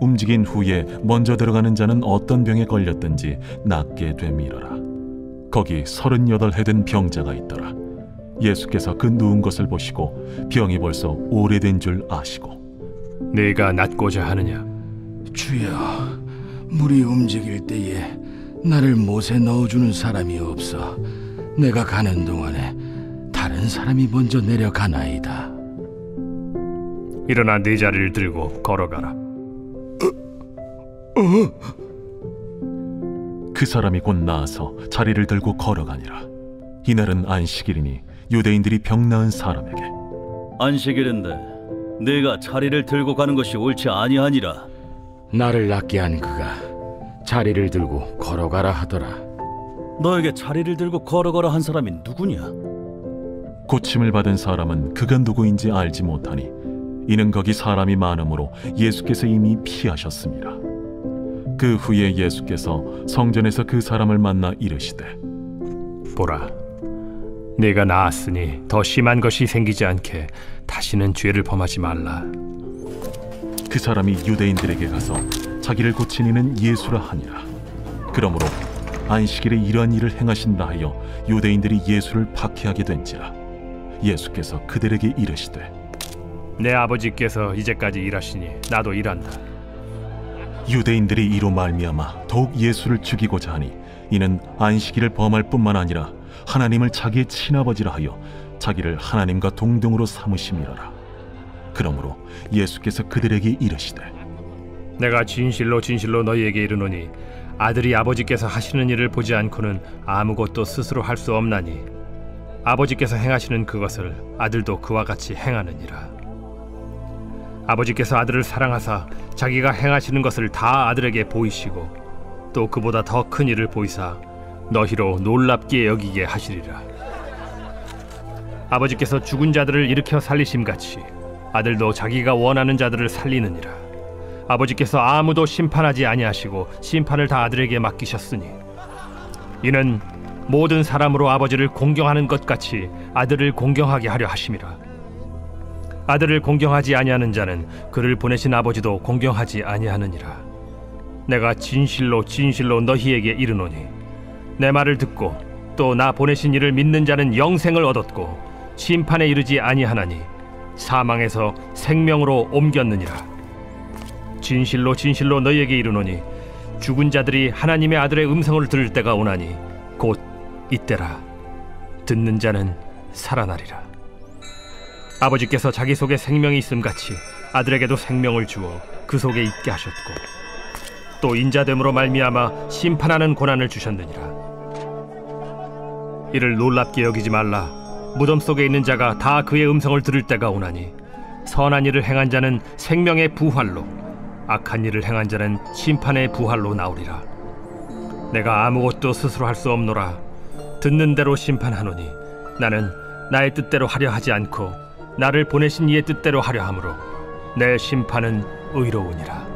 움직인 후에 먼저 들어가는 자는 어떤 병에 걸렸든지 낫게 됨이러라. 거기 38해 된 병자가 있더라. 예수께서 그 누운 것을 보시고 병이 벌써 오래된 줄 아시고 네가 낫고자 하느냐? 주여, 물이 움직일 때에 나를 못에 넣어주는 사람이 없어 내가 가는 동안에 다른 사람이 먼저 내려가나이다. 일어나 네 자리를 들고 걸어가라. 그 사람이 곧 나아서 자리를 들고 걸어가니라. 이날은 안식일이니 유대인들이 병 나은 사람에게 안식일인데 네가 자리를 들고 가는 것이 옳지 아니하니라. 나를 낫게 한 그가 자리를 들고 걸어가라 하더라. 너에게 자리를 들고 걸어가라 한 사람이 누구냐? 고침을 받은 사람은 그가 누구인지 알지 못하니 이는 거기 사람이 많으므로 예수께서 이미 피하셨습니다. 그 후에 예수께서 성전에서 그 사람을 만나 이르시되 보라, 네가 나았으니 더 심한 것이 생기지 않게 다시는 죄를 범하지 말라. 그 사람이 유대인들에게 가서 자기를 고친 이는 예수라 하니라. 그러므로 안식일에 이러한 일을 행하신다 하여 유대인들이 예수를 박해하게 된지라. 예수께서 그들에게 이르시되 내 아버지께서 이제까지 일하시니 나도 일한다. 유대인들이 이로 말미암아 더욱 예수를 죽이고자 하니 이는 안식일을 범할 뿐만 아니라 하나님을 자기의 친아버지라 하여 자기를 하나님과 동등으로 삼으심이라라. 그러므로 예수께서 그들에게 이르시되 내가 진실로 진실로 너희에게 이르노니 아들이 아버지께서 하시는 일을 보지 않고는 아무것도 스스로 할 수 없나니 아버지께서 행하시는 그것을 아들도 그와 같이 행하느니라. 아버지께서 아들을 사랑하사 자기가 행하시는 것을 다 아들에게 보이시고 또 그보다 더 큰 일을 보이사 너희로 놀랍게 여기게 하시리라. 아버지께서 죽은 자들을 일으켜 살리심같이 아들도 자기가 원하는 자들을 살리느니라. 아버지께서 아무도 심판하지 아니하시고 심판을 다 아들에게 맡기셨으니 이는 모든 사람으로 아버지를 공경하는 것 같이 아들을 공경하게 하려 하심이라. 아들을 공경하지 아니하는 자는 그를 보내신 아버지도 공경하지 아니하느니라. 내가 진실로 진실로 너희에게 이르노니 내 말을 듣고 또 나 보내신 이를 믿는 자는 영생을 얻었고 심판에 이르지 아니하나니 사망에서 생명으로 옮겼느니라. 진실로 진실로 너희에게 이르노니 죽은 자들이 하나님의 아들의 음성을 들을 때가 오나니 곧 이때라. 듣는 자는 살아나리라. 아버지께서 자기 속에 생명이 있음같이 아들에게도 생명을 주어 그 속에 있게 하셨고 또 인자됨으로 말미암아 심판하는 고난을 주셨느니라. 이를 놀랍게 여기지 말라. 무덤 속에 있는 자가 다 그의 음성을 들을 때가 오나니 선한 일을 행한 자는 생명의 부활로 악한 일을 행한 자는 심판의 부활로 나오리라. 내가 아무것도 스스로 할 수 없노라. 듣는 대로 심판하노니 나는 나의 뜻대로 하려 하지 않고 나를 보내신 이의 뜻대로 하려 함으로 내 심판은 의로우니라.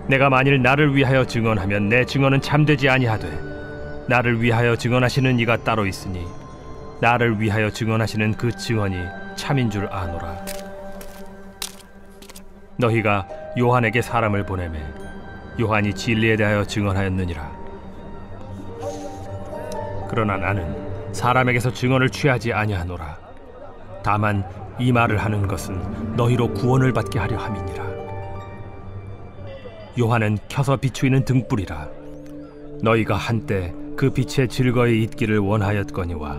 내가 만일 나를 위하여 증언하면 내 증언은 참되지 아니하되 나를 위하여 증언하시는 이가 따로 있으니 나를 위하여 증언하시는 그 증언이 참인 줄 아노라. 너희가 요한에게 사람을 보내매 요한이 진리에 대하여 증언하였느니라. 그러나 나는 사람에게서 증언을 취하지 아니하노라. 다만 이 말을 하는 것은 너희로 구원을 받게 하려 함이니라. 요한은 켜서 비추이는 등불이라. 너희가 한때 그 빛에 즐거이 있기를 원하였거니와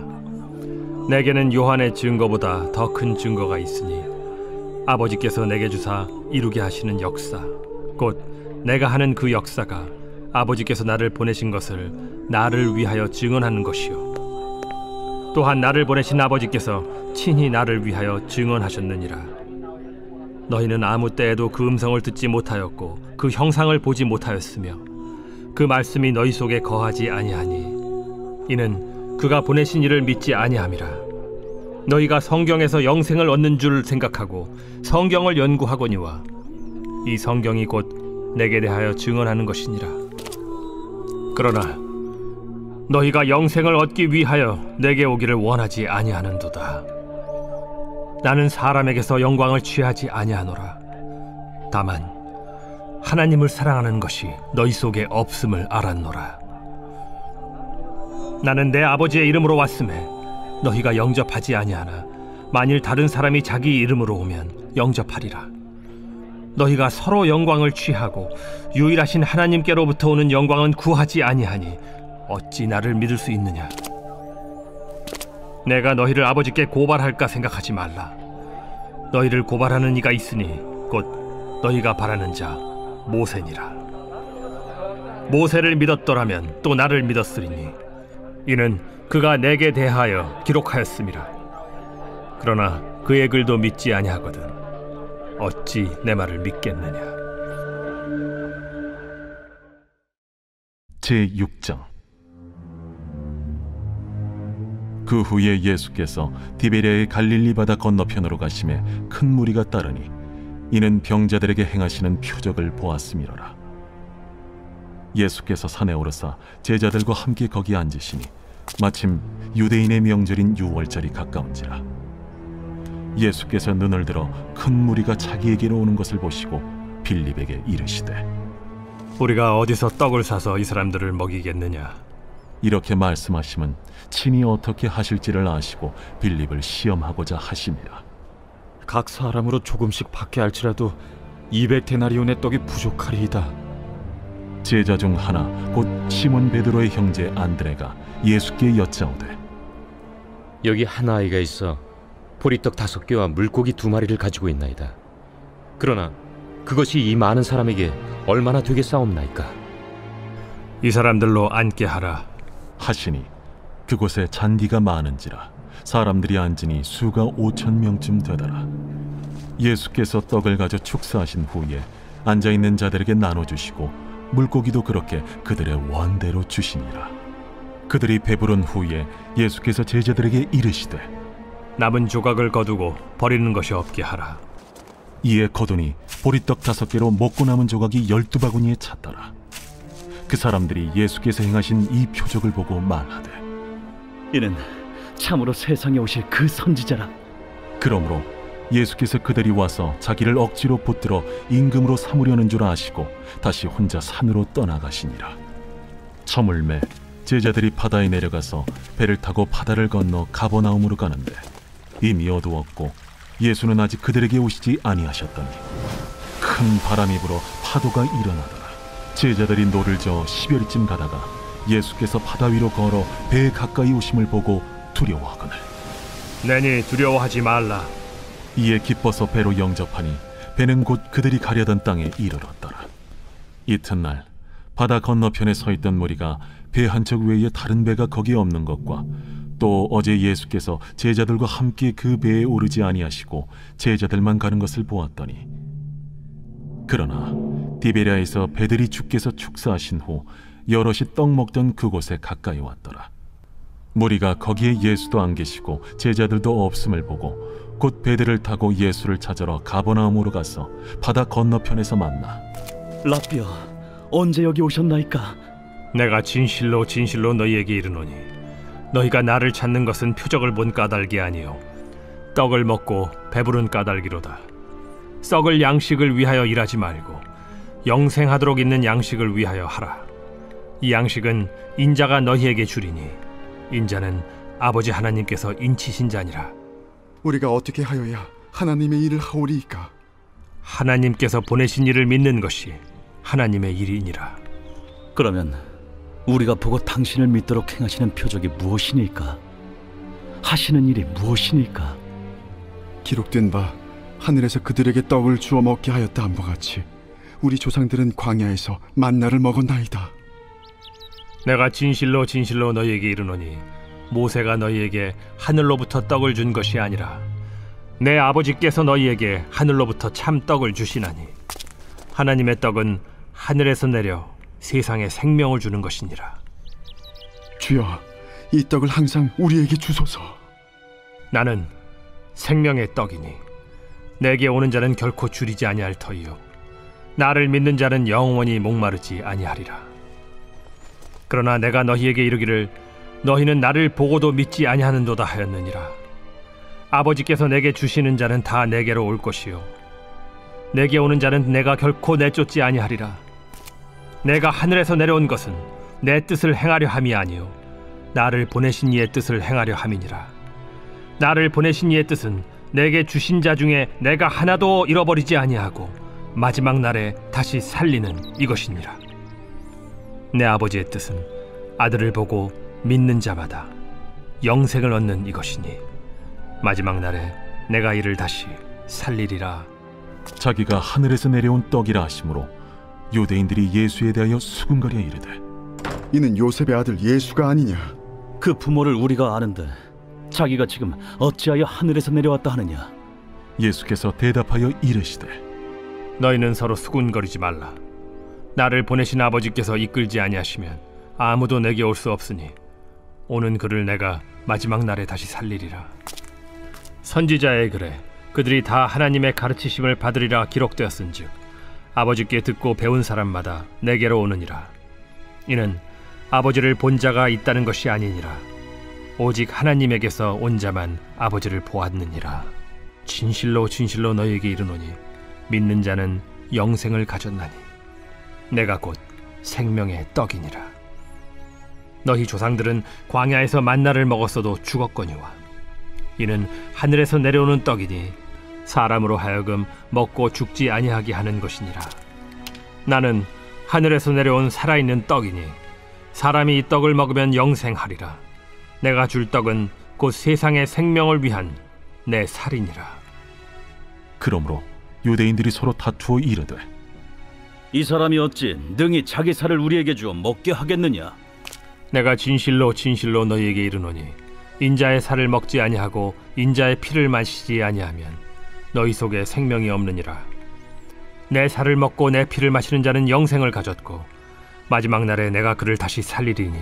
내게는 요한의 증거보다 더 큰 증거가 있으니 아버지께서 내게 주사 이루게 하시는 역사, 곧 내가 하는 그 역사가 아버지께서 나를 보내신 것을 나를 위하여 증언하는 것이요 또한 나를 보내신 아버지께서 친히 나를 위하여 증언하셨느니라. 너희는 아무 때에도 그 음성을 듣지 못하였고 그 형상을 보지 못하였으며 그 말씀이 너희 속에 거하지 아니하니 이는 그가 보내신 이를 믿지 아니함이라. 너희가 성경에서 영생을 얻는 줄 생각하고 성경을 연구하거니와 이 성경이 곧 내게 대하여 증언하는 것이니라. 그러나 너희가 영생을 얻기 위하여 내게 오기를 원하지 아니하는도다. 나는 사람에게서 영광을 취하지 아니하노라. 다만 하나님을 사랑하는 것이 너희 속에 없음을 알았노라. 나는 내 아버지의 이름으로 왔음에 너희가 영접하지 아니하나 만일 다른 사람이 자기 이름으로 오면 영접하리라. 너희가 서로 영광을 취하고 유일하신 하나님께로부터 오는 영광은 구하지 아니하니 어찌 나를 믿을 수 있느냐? 내가 너희를 아버지께 고발할까 생각하지 말라. 너희를 고발하는 이가 있으니 곧 너희가 바라는 자 모세니라. 모세를 믿었더라면 또 나를 믿었으리니 이는 그가 내게 대하여 기록하였음이라. 그러나 그의 글도 믿지 아니하거든 어찌 내 말을 믿겠느냐? 제6장. 그 후에 예수께서 디베랴의 갈릴리 바다 건너편으로 가심에 큰 무리가 따르니 이는 병자들에게 행하시는 표적을 보았음이로라. 예수께서 산에 오르사 제자들과 함께 거기 앉으시니 마침 유대인의 명절인 유월절이 가까운지라. 예수께서 눈을 들어 큰 무리가 자기에게로 오는 것을 보시고 빌립에게 이르시되 우리가 어디서 떡을 사서 이 사람들을 먹이겠느냐? 이렇게 말씀하심은 친히 어떻게 하실지를 아시고 빌립을 시험하고자 하심이라. 각 사람으로 조금씩 받게 할지라도 200데나리온의 떡이 부족하리이다. 제자 중 하나 곧 시몬 베드로의 형제 안드레가 예수께 여짜오되 여기 한 아이가 있어 보리떡 5개와 물고기 2마리를 가지고 있나이다. 그러나 그것이 이 많은 사람에게 얼마나 되겠사옵나이까? 이 사람들로 앉게 하라 하시니 그곳에 잔디가 많은지라 사람들이 앉으니 수가 5,000명쯤 되더라. 예수께서 떡을 가져 축사하신 후에 앉아있는 자들에게 나눠주시고 물고기도 그렇게 그들의 원대로 주시니라. 그들이 배부른 후에 예수께서 제자들에게 이르시되 남은 조각을 거두고 버리는 것이 없게 하라. 이에 거두니 보리떡 5개로 먹고 남은 조각이 12바구니에 찼더라. 그 사람들이 예수께서 행하신 이 표적을 보고 말하되 이는 참으로 세상에 오실 그 선지자라. 그러므로 예수께서 그들이 와서 자기를 억지로 붙들어 임금으로 삼으려는 줄 아시고 다시 혼자 산으로 떠나가시니라. 저물매 제자들이 바다에 내려가서 배를 타고 바다를 건너 가버나움으로 가는데 이미 어두웠고 예수는 아직 그들에게 오시지 아니하셨더니 큰 바람이 불어 파도가 일어나더라. 제자들이 노를 저어 10여리쯤 가다가 예수께서 바다 위로 걸어 배에 가까이 오심을 보고 두려워하거늘 내니 두려워하지 말라. 이에 기뻐서 배로 영접하니 배는 곧 그들이 가려던 땅에 이르렀더라. 이튿날 바다 건너편에 서 있던 무리가 배 한 척 외에 다른 배가 거기에 없는 것과 또 어제 예수께서 제자들과 함께 그 배에 오르지 아니하시고 제자들만 가는 것을 보았더니 그러나 디베랴에서 배들이 주께서 축사하신 후 여럿이 떡 먹던 그곳에 가까이 왔더라. 무리가 거기에 예수도 안 계시고 제자들도 없음을 보고 곧 배들을 타고 예수를 찾으러 가버나움으로 가서 바다 건너편에서 만나 라삐어, 언제 여기 오셨나이까? 내가 진실로 진실로 너희에게 이르노니 너희가 나를 찾는 것은 표적을 본 까닭이 아니요 떡을 먹고 배부른 까닭이로다. 썩을 양식을 위하여 일하지 말고 영생하도록 있는 양식을 위하여 하라. 이 양식은 인자가 너희에게 주리니 인자는 아버지 하나님께서 인치신 자니라. 우리가 어떻게 하여야 하나님의 일을 하오리이까? 하나님께서 보내신 이를 믿는 것이 하나님의 일이니라. 그러면 우리가 보고 당신을 믿도록 행하시는 표적이 무엇이니까? 하시는 일이 무엇이니까? 기록된 바 하늘에서 그들에게 떡을 주어 먹게 하였다 함과 같이 우리 조상들은 광야에서 만나를 먹었나이다. 내가 진실로 진실로 너희에게 이르노니 모세가 너희에게 하늘로부터 떡을 준 것이 아니라 내 아버지께서 너희에게 하늘로부터 참 떡을 주시나니 하나님의 떡은 하늘에서 내려 세상에 생명을 주는 것이니라. 주여, 이 떡을 항상 우리에게 주소서. 나는 생명의 떡이니 내게 오는 자는 결코 줄이지 아니할 터이요 나를 믿는 자는 영원히 목마르지 아니하리라. 그러나 내가 너희에게 이르기를 너희는 나를 보고도 믿지 아니하는도다 하였느니라. 아버지께서 내게 주시는 자는 다 내게로 올 것이요 내게 오는 자는 내가 결코 내쫓지 아니하리라. 내가 하늘에서 내려온 것은 내 뜻을 행하려 함이 아니요 나를 보내신 이의 뜻을 행하려 함이니라. 나를 보내신 이의 뜻은 내게 주신 자 중에 내가 하나도 잃어버리지 아니하고 마지막 날에 다시 살리는 이것이니라. 내 아버지의 뜻은 아들을 보고 믿는 자마다 영생을 얻는 이것이니 마지막 날에 내가 이를 다시 살리리라. 자기가 하늘에서 내려온 떡이라 하심으로 유대인들이 예수에 대하여 수군거려 이르되 이는 요셉의 아들 예수가 아니냐? 그 부모를 우리가 아는데 자기가 지금 어찌하여 하늘에서 내려왔다 하느냐? 예수께서 대답하여 이르시되 너희는 서로 수군거리지 말라. 나를 보내신 아버지께서 이끌지 아니하시면 아무도 내게 올 수 없으니 오는 그를 내가 마지막 날에 다시 살리리라. 선지자의 글에 그들이 다 하나님의 가르치심을 받으리라 기록되었은즉 아버지께 듣고 배운 사람마다 내게로 오느니라. 이는 아버지를 본 자가 있다는 것이 아니니라. 오직 하나님에게서 온 자만 아버지를 보았느니라. 진실로 진실로 너희에게 이르노니 믿는 자는 영생을 가졌나니 내가 곧 생명의 떡이니라. 너희 조상들은 광야에서 만나를 먹었어도 죽었거니와 이는 하늘에서 내려오는 떡이니 사람으로 하여금 먹고 죽지 아니하게 하는 것이니라. 나는 하늘에서 내려온 살아있는 떡이니 사람이 이 떡을 먹으면 영생하리라. 내가 줄 떡은 곧 세상의 생명을 위한 내 살이니라. 그러므로 유대인들이 서로 다투어 이르되 이 사람이 어찌 능히 자기 살을 우리에게 주어 먹게 하겠느냐? 내가 진실로 진실로 너희에게 이르노니 인자의 살을 먹지 아니하고 인자의 피를 마시지 아니하면 너희 속에 생명이 없느니라. 내 살을 먹고 내 피를 마시는 자는 영생을 가졌고 마지막 날에 내가 그를 다시 살리리니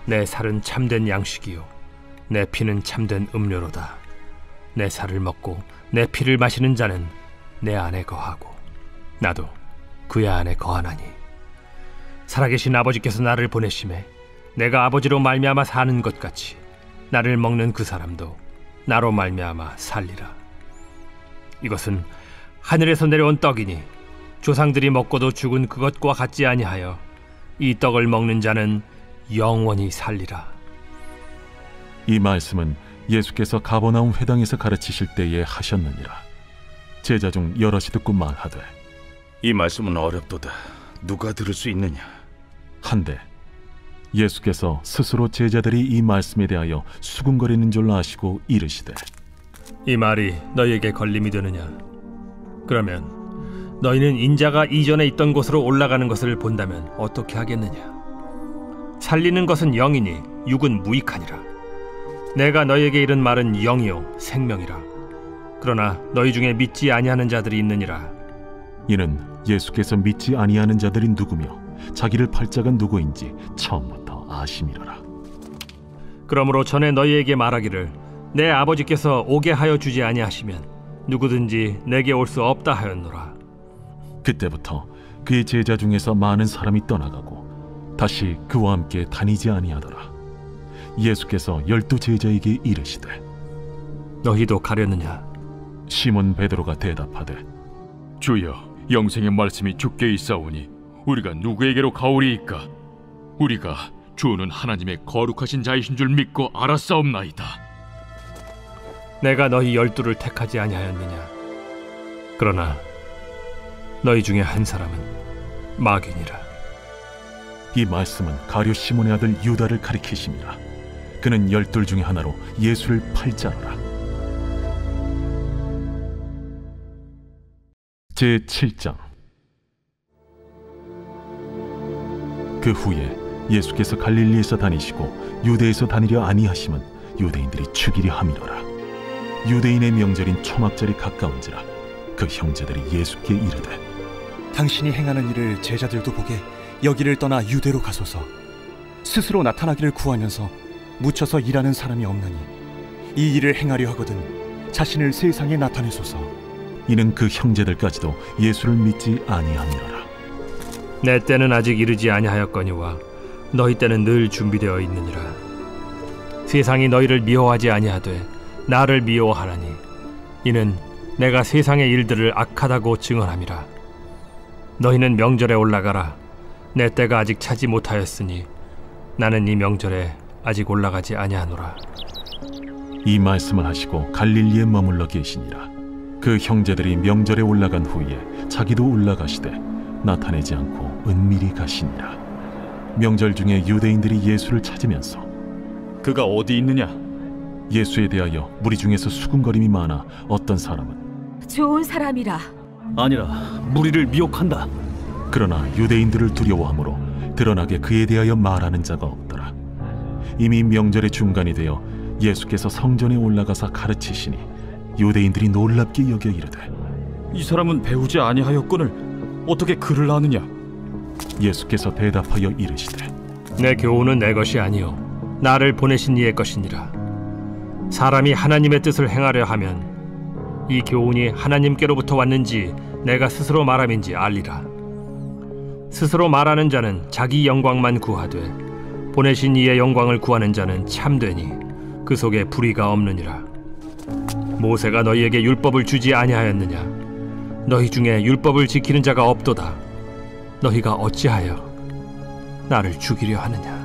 내 살은 참된 양식이요 내 피는 참된 음료로다. 내 살을 먹고 내 피를 마시는 자는 내 안에 거하고 나도 그의 안에 거하나니 살아계신 아버지께서 나를 보내심에 내가 아버지로 말미암아 사는 것 같이 나를 먹는 그 사람도 나로 말미암아 살리라. 이것은 하늘에서 내려온 떡이니 조상들이 먹고도 죽은 그것과 같지 아니하여 이 떡을 먹는 자는 영원히 살리라. 이 말씀은 예수께서 가버나움 회당에서 가르치실 때에 하셨느니라. 제자 중 여럿이 듣고 말하되 이 말씀은 어렵도다. 누가 들을 수 있느냐? 한데 예수께서 스스로 제자들이 이 말씀에 대하여 수군거리는 줄 아시고 이르시되 이 말이 너희에게 걸림이 되느냐? 그러면 너희는 인자가 이전에 있던 곳으로 올라가는 것을 본다면 어떻게 하겠느냐? 살리는 것은 영이니 육은 무익하니라. 내가 너희에게 이른 말은 영이요 생명이라. 그러나 너희 중에 믿지 아니하는 자들이 있느니라. 이는 예수께서 믿지 아니하는 자들이 누구며 자기를 팔 자가 누구인지 처음부터 아심이로라. 그러므로 전에 너희에게 말하기를 내 아버지께서 오게 하여 주지 아니하시면 누구든지 내게 올 수 없다 하였노라. 그때부터 그의 제자 중에서 많은 사람이 떠나가고 다시 그와 함께 다니지 아니하더라. 예수께서 12 제자에게 이르시되 너희도 가려느냐? 시몬 베드로가 대답하되 주여, 영생의 말씀이 주께 있사오니 우리가 누구에게로 가오리이까? 우리가 주는 하나님의 거룩하신 자이신 줄 믿고 알았사옵나이다. 내가 너희 12를 택하지 아니하였느냐? 그러나 너희 중에 한 사람은 마귀니라. 이 말씀은 가룟 시몬의 아들 유다를 가리키심이라. 그는 12 중에 하나로 예수를 팔자노라. 제7장. 그 후에 예수께서 갈릴리에서 다니시고 유대에서 다니려 아니하심은 유대인들이 죽이려 함이로라. 유대인의 명절인 초막절이 가까운지라. 그 형제들이 예수께 이르되, 당신이 행하는 일을 제자들도 보게 여기를 떠나 유대로 가소서. 스스로 나타나기를 구하면서 묻혀서 일하는 사람이 없나니 이 일을 행하려 하거든 자신을 세상에 나타내소서. 이는 그 형제들까지도 예수를 믿지 아니함이로라. 내 때는 아직 이르지 아니하였거니와 너희 때는 늘 준비되어 있느니라. 세상이 너희를 미워하지 아니하되 나를 미워하나니 이는 내가 세상의 일들을 악하다고 증언함이라. 너희는 명절에 올라가라. 내 때가 아직 차지 못하였으니 나는 이 명절에 아직 올라가지 아니하노라. 이 말씀을 하시고 갈릴리에 머물러 계시니라. 그 형제들이 명절에 올라간 후에 자기도 올라가시되 나타내지 않고 은밀히 가시니라. 명절 중에 유대인들이 예수를 찾으면서 그가 어디 있느냐? 예수에 대하여 무리 중에서 수군거림이 많아 어떤 사람은 좋은 사람이라. 아니라 무리를 미혹한다. 그러나 유대인들을 두려워하므로 드러나게 그에 대하여 말하는 자가 없더라. 이미 명절의 중간이 되어 예수께서 성전에 올라가사 가르치시니 유대인들이 놀랍게 여겨 이르되, 이 사람은 배우지 아니하였거늘 어떻게 그를 아느냐? 예수께서 대답하여 이르시되, 내 교훈은 내 것이 아니요 나를 보내신 이의 것이니라. 사람이 하나님의 뜻을 행하려 하면 이 교훈이 하나님께로부터 왔는지 내가 스스로 말함인지 알리라. 스스로 말하는 자는 자기 영광만 구하되 보내신 이의 영광을 구하는 자는 참되니 그 속에 불의가 없느니라. 모세가 너희에게 율법을 주지 아니하였느냐? 너희 중에 율법을 지키는 자가 없도다. 너희가 어찌하여 나를 죽이려 하느냐?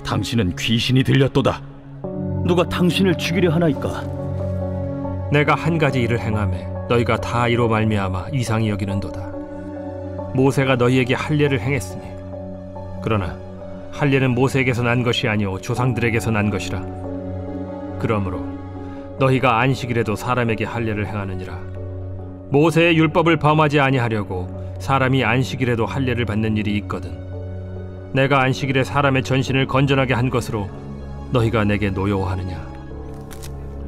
당신은 귀신이 들렸도다. 누가 당신을 죽이려 하나이까? 내가 한 가지 일을 행하매 너희가 다 이로 말미암아 이상히 여기는도다. 모세가 너희에게 할례를 행했으니 그러나 할례는 모세에게서 난 것이 아니오 조상들에게서 난 것이라. 그러므로 너희가 안식일에도 사람에게 할례를 행하느니라. 모세의 율법을 범하지 아니하려고 사람이 안식일에도 할례를 받는 일이 있거든. 내가 안식일에 사람의 전신을 건전하게 한 것으로 너희가 내게 노여워하느냐?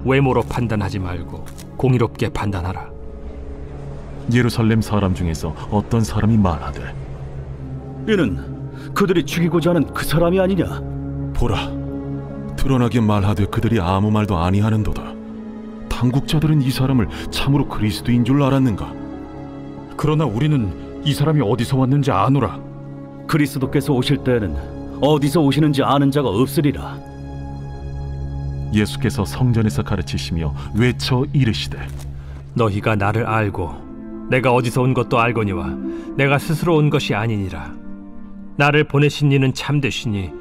외모로 판단하지 말고 공의롭게 판단하라. 예루살렘 사람 중에서 어떤 사람이 말하되, 이는 그들이 죽이고자 하는 그 사람이 아니냐? 보라, 드러나게 말하되 그들이 아무 말도 아니하는도다. 당국자들은 이 사람을 참으로 그리스도인 줄 알았는가? 그러나 우리는 이 사람이 어디서 왔는지 아노라. 그리스도께서 오실 때에는 어디서 오시는지 아는 자가 없으리라. 예수께서 성전에서 가르치시며 외쳐 이르시되, 너희가 나를 알고 내가 어디서 온 것도 알거니와 내가 스스로 온 것이 아니니라. 나를 보내신 이는 참되시니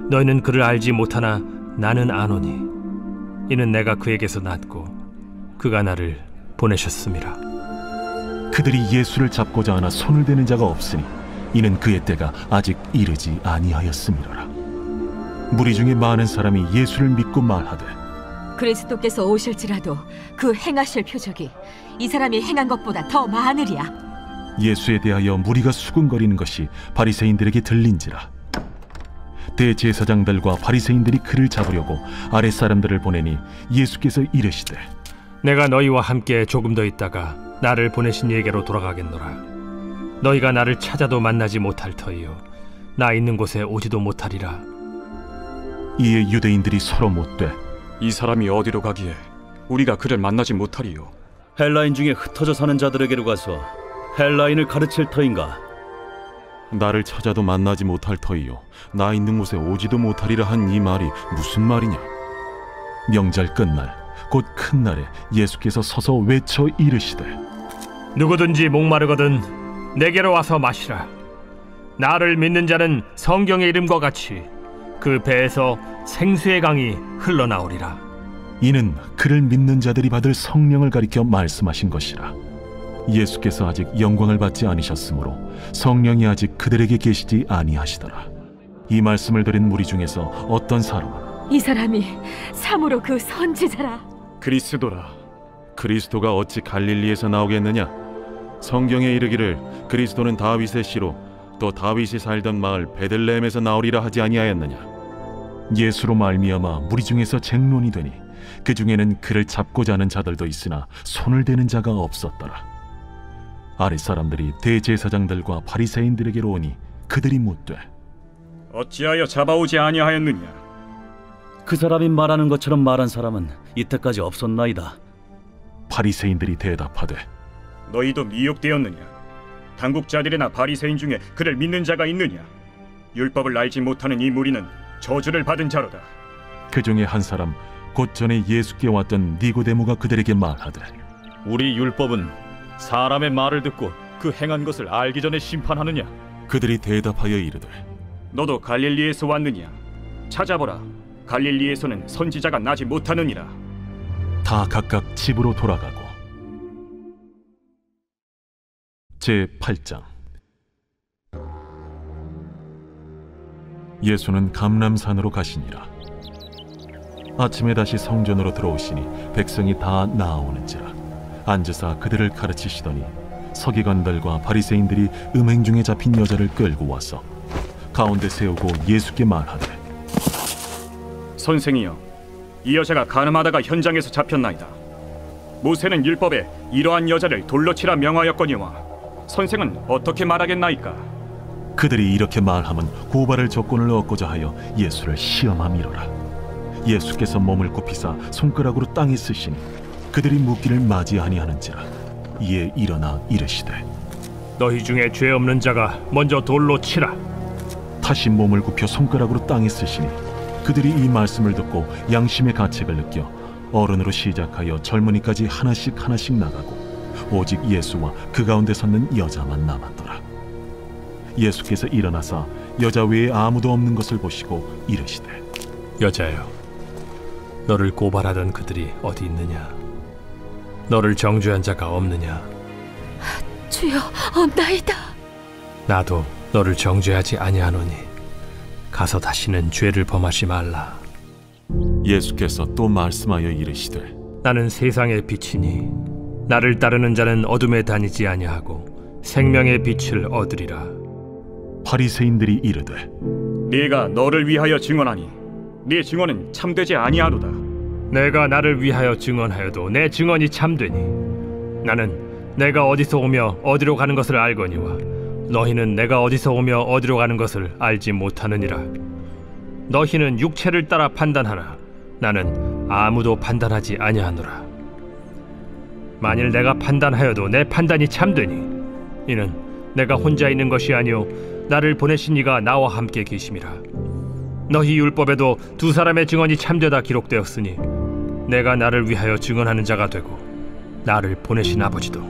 너희는 그를 알지 못하나 나는 아노니 이는 내가 그에게서 났고 그가 나를 보내셨음이라. 그들이 예수를 잡고자 하나 손을 대는 자가 없으니 이는 그의 때가 아직 이르지 아니하였음이로라. 무리 중에 많은 사람이 예수를 믿고 말하되, 그리스도께서 오실지라도 그 행하실 표적이 이 사람이 행한 것보다 더 많으리야. 예수에 대하여 무리가 수군거리는 것이 바리새인들에게 들린지라. 대제사장들과 바리새인들이 그를 잡으려고 아랫 사람들을 보내니 예수께서 이르시되, 내가 너희와 함께 조금 더 있다가 나를 보내신 이에게로 돌아가겠노라. 너희가 나를 찾아도 만나지 못할 터이요 나 있는 곳에 오지도 못하리라. 이에 유대인들이 서로 묻되, 이 사람이 어디로 가기에 우리가 그를 만나지 못하리요? 헬라인 중에 흩어져 사는 자들에게로 가서 헬라인을 가르칠 터인가? 나를 찾아도 만나지 못할 터이요 나 있는 곳에 오지도 못하리라 한 이 말이 무슨 말이냐? 명절 끝날 곧 큰 날에 예수께서 서서 외쳐 이르시되, 누구든지 목마르거든 내게로 와서 마시라. 나를 믿는 자는 성경의 이름과 같이 그 배에서 생수의 강이 흘러나오리라. 이는 그를 믿는 자들이 받을 성령을 가리켜 말씀하신 것이라. 예수께서 아직 영광을 받지 않으셨으므로 성령이 아직 그들에게 계시지 아니하시더라. 이 말씀을 들은 무리 중에서 어떤 사람은 이 사람이 참으로 그 선지자라. 그리스도라. 그리스도가 어찌 갈릴리에서 나오겠느냐? 성경에 이르기를 그리스도는 다윗의 씨로 또 다윗이 살던 마을 베들레헴에서 나오리라 하지 아니하였느냐? 예수로 말미암아 무리 중에서 쟁론이 되니 그 중에는 그를 잡고자 하는 자들도 있으나 손을 대는 자가 없었더라. 아랫 사람들이 대제사장들과 바리새인들에게로 오니 그들이 묻되 어찌하여 잡아오지 아니하였느냐? 그 사람이 말하는 것처럼 말한 사람은 이때까지 없었나이다. 바리새인들이 대답하되 너희도 미혹되었느냐? 당국자들이나 바리새인 중에 그를 믿는 자가 있느냐? 율법을 알지 못하는 이 무리는 저주를 받은 자로다. 그 중에 한 사람 곧 전에 예수께 왔던 니고데모가 그들에게 말하되 우리 율법은 사람의 말을 듣고 그 행한 것을 알기 전에 심판하느냐? 그들이 대답하여 이르되 너도 갈릴리에서 왔느냐? 찾아보라. 갈릴리에서는 선지자가 나지 못하느니라. 다 각각 집으로 돌아가고. 제8장. 예수는 감람산으로 가시니라. 아침에 다시 성전으로 들어오시니 백성이 다 나아오는지라. 앉으사 그들을 가르치시더니 서기관들과 바리새인들이 음행 중에 잡힌 여자를 끌고 와서 가운데 세우고 예수께 말하되 선생이여, 이 여자가 간음하다가 현장에서 잡혔나이다. 모세는 율법에 이러한 여자를 돌로 치라 명하였거니와 선생은 어떻게 말하겠나이까? 그들이 이렇게 말하면 고발할 조건을 얻고자 하여 예수를 시험함이로라. 예수께서 몸을 굽히사 손가락으로 땅에 쓰시니 그들이 묻기를 맞이아니하는지라. 이에 일어나 이르시되 너희 중에 죄 없는 자가 먼저 돌로 치라. 다시 몸을 굽혀 손가락으로 땅에 쓰시니 그들이 이 말씀을 듣고 양심의 가책을 느껴 어른으로 시작하여 젊은이까지 하나씩 나가고 오직 예수와 그 가운데 섰는 여자만 남았더라. 예수께서 일어나사 여자 외에 아무도 없는 것을 보시고 이르시되 여자여, 너를 고발하던 그들이 어디 있느냐? 너를 정죄한 자가 없느냐? 주여, 없나이다. 나도 너를 정죄하지 아니하노니 가서 다시는 죄를 범하지 말라. 예수께서 또 말씀하여 이르시되 나는 세상의 빛이니 나를 따르는 자는 어둠에 다니지 아니하고 생명의 빛을 얻으리라. 바리새인들이 이르되 네가 너를 위하여 증언하니 네 증언은 참되지 아니하로다. 내가 나를 위하여 증언하여도 내 증언이 참되니 나는 내가 어디서 오며 어디로 가는 것을 알거니와 너희는 내가 어디서 오며 어디로 가는 것을 알지 못하느니라. 너희는 육체를 따라 판단하나 나는 아무도 판단하지 아니하노라. 만일 내가 판단하여도 내 판단이 참되니 이는 내가 혼자 있는 것이 아니오 나를 보내신 이가 나와 함께 계심이라. 너희 율법에도 두 사람의 증언이 참되다 기록되었으니 내가 나를 위하여 증언하는 자가 되고 나를 보내신 아버지도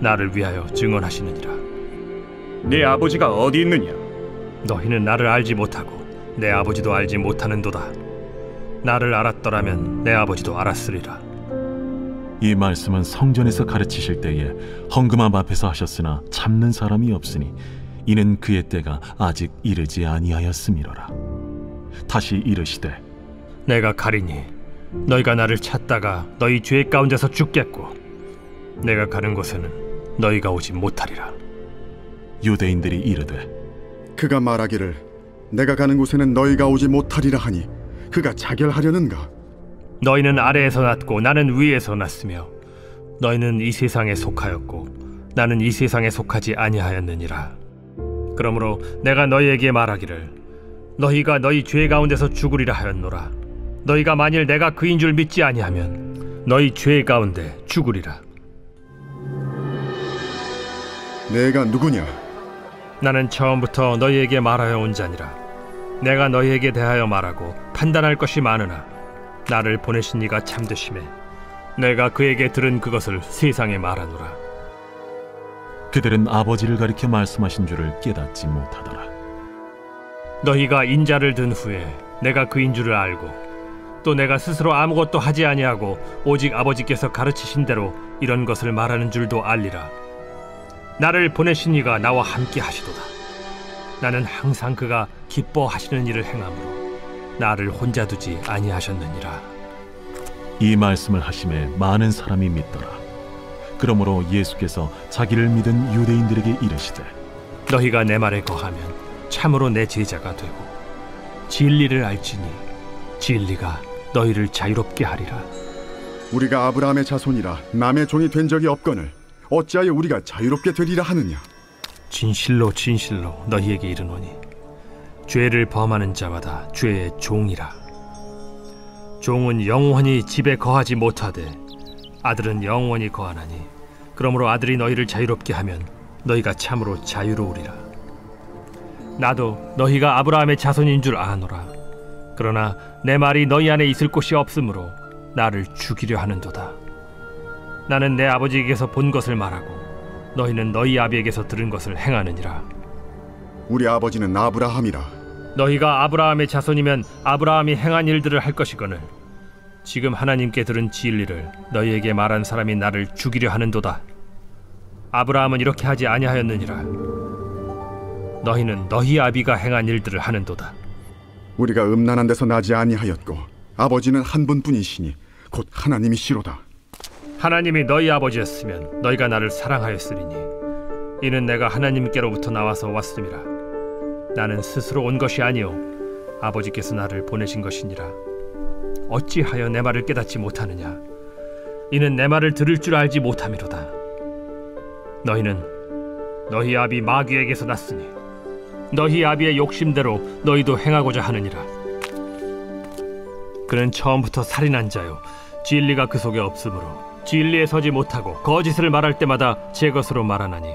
나를 위하여 증언하시느니라. 네 아버지가 어디 있느냐? 너희는 나를 알지 못하고 내 아버지도 알지 못하는도다. 나를 알았더라면 내 아버지도 알았으리라. 이 말씀은 성전에서 가르치실 때에 헌금함 앞에서 하셨으나 참는 사람이 없으니 이는 그의 때가 아직 이르지 아니하였음이로라. 다시 이르시되 내가 가리니 너희가 나를 찾다가 너희 죄 가운데서 죽겠고 내가 가는 곳에는 너희가 오지 못하리라. 유대인들이 이르되 그가 말하기를 내가 가는 곳에는 너희가 오지 못하리라 하니 그가 자결하려는가? 너희는 아래에서 났고 나는 위에서 났으며 너희는 이 세상에 속하였고 나는 이 세상에 속하지 아니하였느니라. 그러므로 내가 너희에게 말하기를 너희가 너희 죄 가운데서 죽으리라 하였노라. 너희가 만일 내가 그인 줄 믿지 아니하면 너희 죄 가운데 죽으리라. 내가 누구냐? 나는 처음부터 너희에게 말하여 온 자니라. 내가 너희에게 대하여 말하고 판단할 것이 많으나 나를 보내신 이가 참되심에 내가 그에게 들은 그것을 세상에 말하노라. 그들은 아버지를 가리켜 말씀하신 줄을 깨닫지 못하더라. 너희가 인자를 든 후에 내가 그인 줄을 알고 또 내가 스스로 아무것도 하지 아니하고 오직 아버지께서 가르치신 대로 이런 것을 말하는 줄도 알리라. 나를 보내신 이가 나와 함께 하시도다. 나는 항상 그가 기뻐하시는 일을 행함으로 나를 혼자 두지 아니하셨느니라. 이 말씀을 하심에 많은 사람이 믿더라. 그러므로 예수께서 자기를 믿은 유대인들에게 이르시되 너희가 내 말에 거하면 참으로 내 제자가 되고 진리를 알지니 진리가 너희를 자유롭게 하리라. 우리가 아브라함의 자손이라 남의 종이 된 적이 없거늘 어찌하여 우리가 자유롭게 되리라 하느냐. 진실로 진실로 너희에게 이르노니 죄를 범하는 자마다 죄의 종이라. 종은 영원히 집에 거하지 못하되 아들은 영원히 거하나니 그러므로 아들이 너희를 자유롭게 하면 너희가 참으로 자유로우리라. 나도 너희가 아브라함의 자손인 줄 아노라. 그러나 내 말이 너희 안에 있을 곳이 없으므로 나를 죽이려 하는도다. 나는 내 아버지에게서 본 것을 말하고 너희는 너희 아비에게서 들은 것을 행하느니라. 우리 아버지는 아브라함이라. 너희가 아브라함의 자손이면 아브라함이 행한 일들을 할 것이거늘 지금 하나님께 들은 진리를 너희에게 말한 사람이 나를 죽이려 하는도다. 아브라함은 이렇게 하지 아니하였느니라. 너희는 너희 아비가 행한 일들을 하는도다. 우리가 음란한 데서 나지 아니하였고 아버지는 한 분뿐이시니 곧 하나님이시로다. 하나님이 너희 아버지였으면 너희가 나를 사랑하였으리니 이는 내가 하나님께로부터 나와서 왔음이라. 나는 스스로 온 것이 아니요 아버지께서 나를 보내신 것이니라. 어찌하여 내 말을 깨닫지 못하느냐. 이는 내 말을 들을 줄 알지 못함이로다. 너희는 너희 아비 마귀에게서 났으니 너희 아비의 욕심대로 너희도 행하고자 하느니라. 그는 처음부터 살인한 자요 진리가 그 속에 없으므로 진리에 서지 못하고 거짓을 말할 때마다 제 것으로 말하나니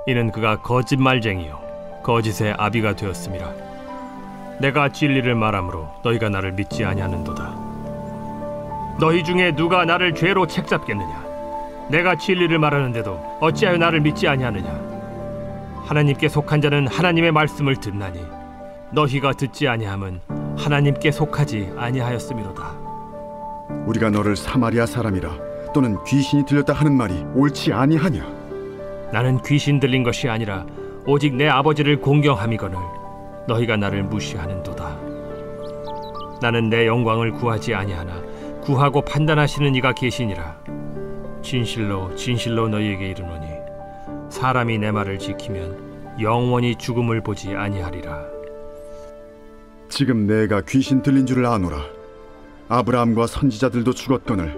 이는 그가 거짓말쟁이요 거짓의 아비가 되었음이라. 내가 진리를 말함으로 너희가 나를 믿지 아니하는도다. 너희 중에 누가 나를 죄로 책잡겠느냐. 내가 진리를 말하는데도 어찌하여 나를 믿지 아니하느냐. 하나님께 속한 자는 하나님의 말씀을 듣나니 너희가 듣지 아니함은 하나님께 속하지 아니하였음이로다. 우리가 너를 사마리아 사람이라 또는 귀신이 들렸다 하는 말이 옳지 아니하냐. 나는 귀신 들린 것이 아니라 오직 내 아버지를 공경함이거늘 너희가 나를 무시하는도다. 나는 내 영광을 구하지 아니하나 구하고 판단하시는 이가 계시니라. 진실로 진실로 너희에게 이르노니 사람이 내 말을 지키면 영원히 죽음을 보지 아니하리라. 지금 내가 귀신 들린 줄을 아노라. 아브라함과 선지자들도 죽었거늘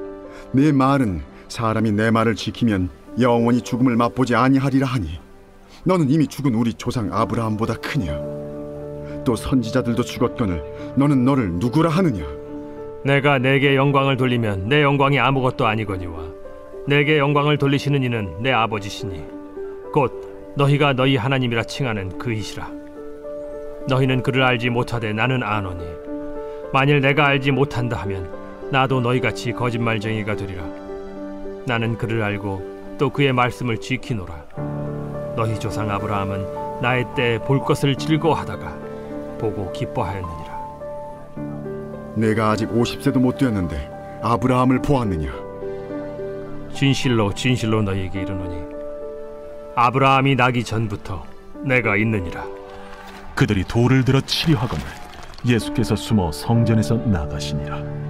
내 말은 사람이 내 말을 지키면 영원히 죽음을 맛보지 아니하리라 하니 너는 이미 죽은 우리 조상 아브라함보다 크냐. 또 선지자들도 죽었거늘 너는 너를 누구라 하느냐. 내가 내게 영광을 돌리면 내 영광이 아무것도 아니거니와 내게 영광을 돌리시는 이는 내 아버지시니 곧 너희가 너희 하나님이라 칭하는 그이시라. 너희는 그를 알지 못하되 나는 아노니 만일 내가 알지 못한다 하면 나도 너희같이 거짓말쟁이가 되리라. 나는 그를 알고 또 그의 말씀을 지키노라. 너희 조상 아브라함은 나의 때에 볼 것을 즐거워하다가 보고 기뻐하였느니라. 내가 아직 50세도 못 되었는데 아브라함을 보았느냐. 진실로 진실로 너희에게 이르노니 아브라함이 나기 전부터 내가 있느니라. 그들이 돌을 들어 치려 하거늘 예수께서 숨어 성전에서 나가시니라.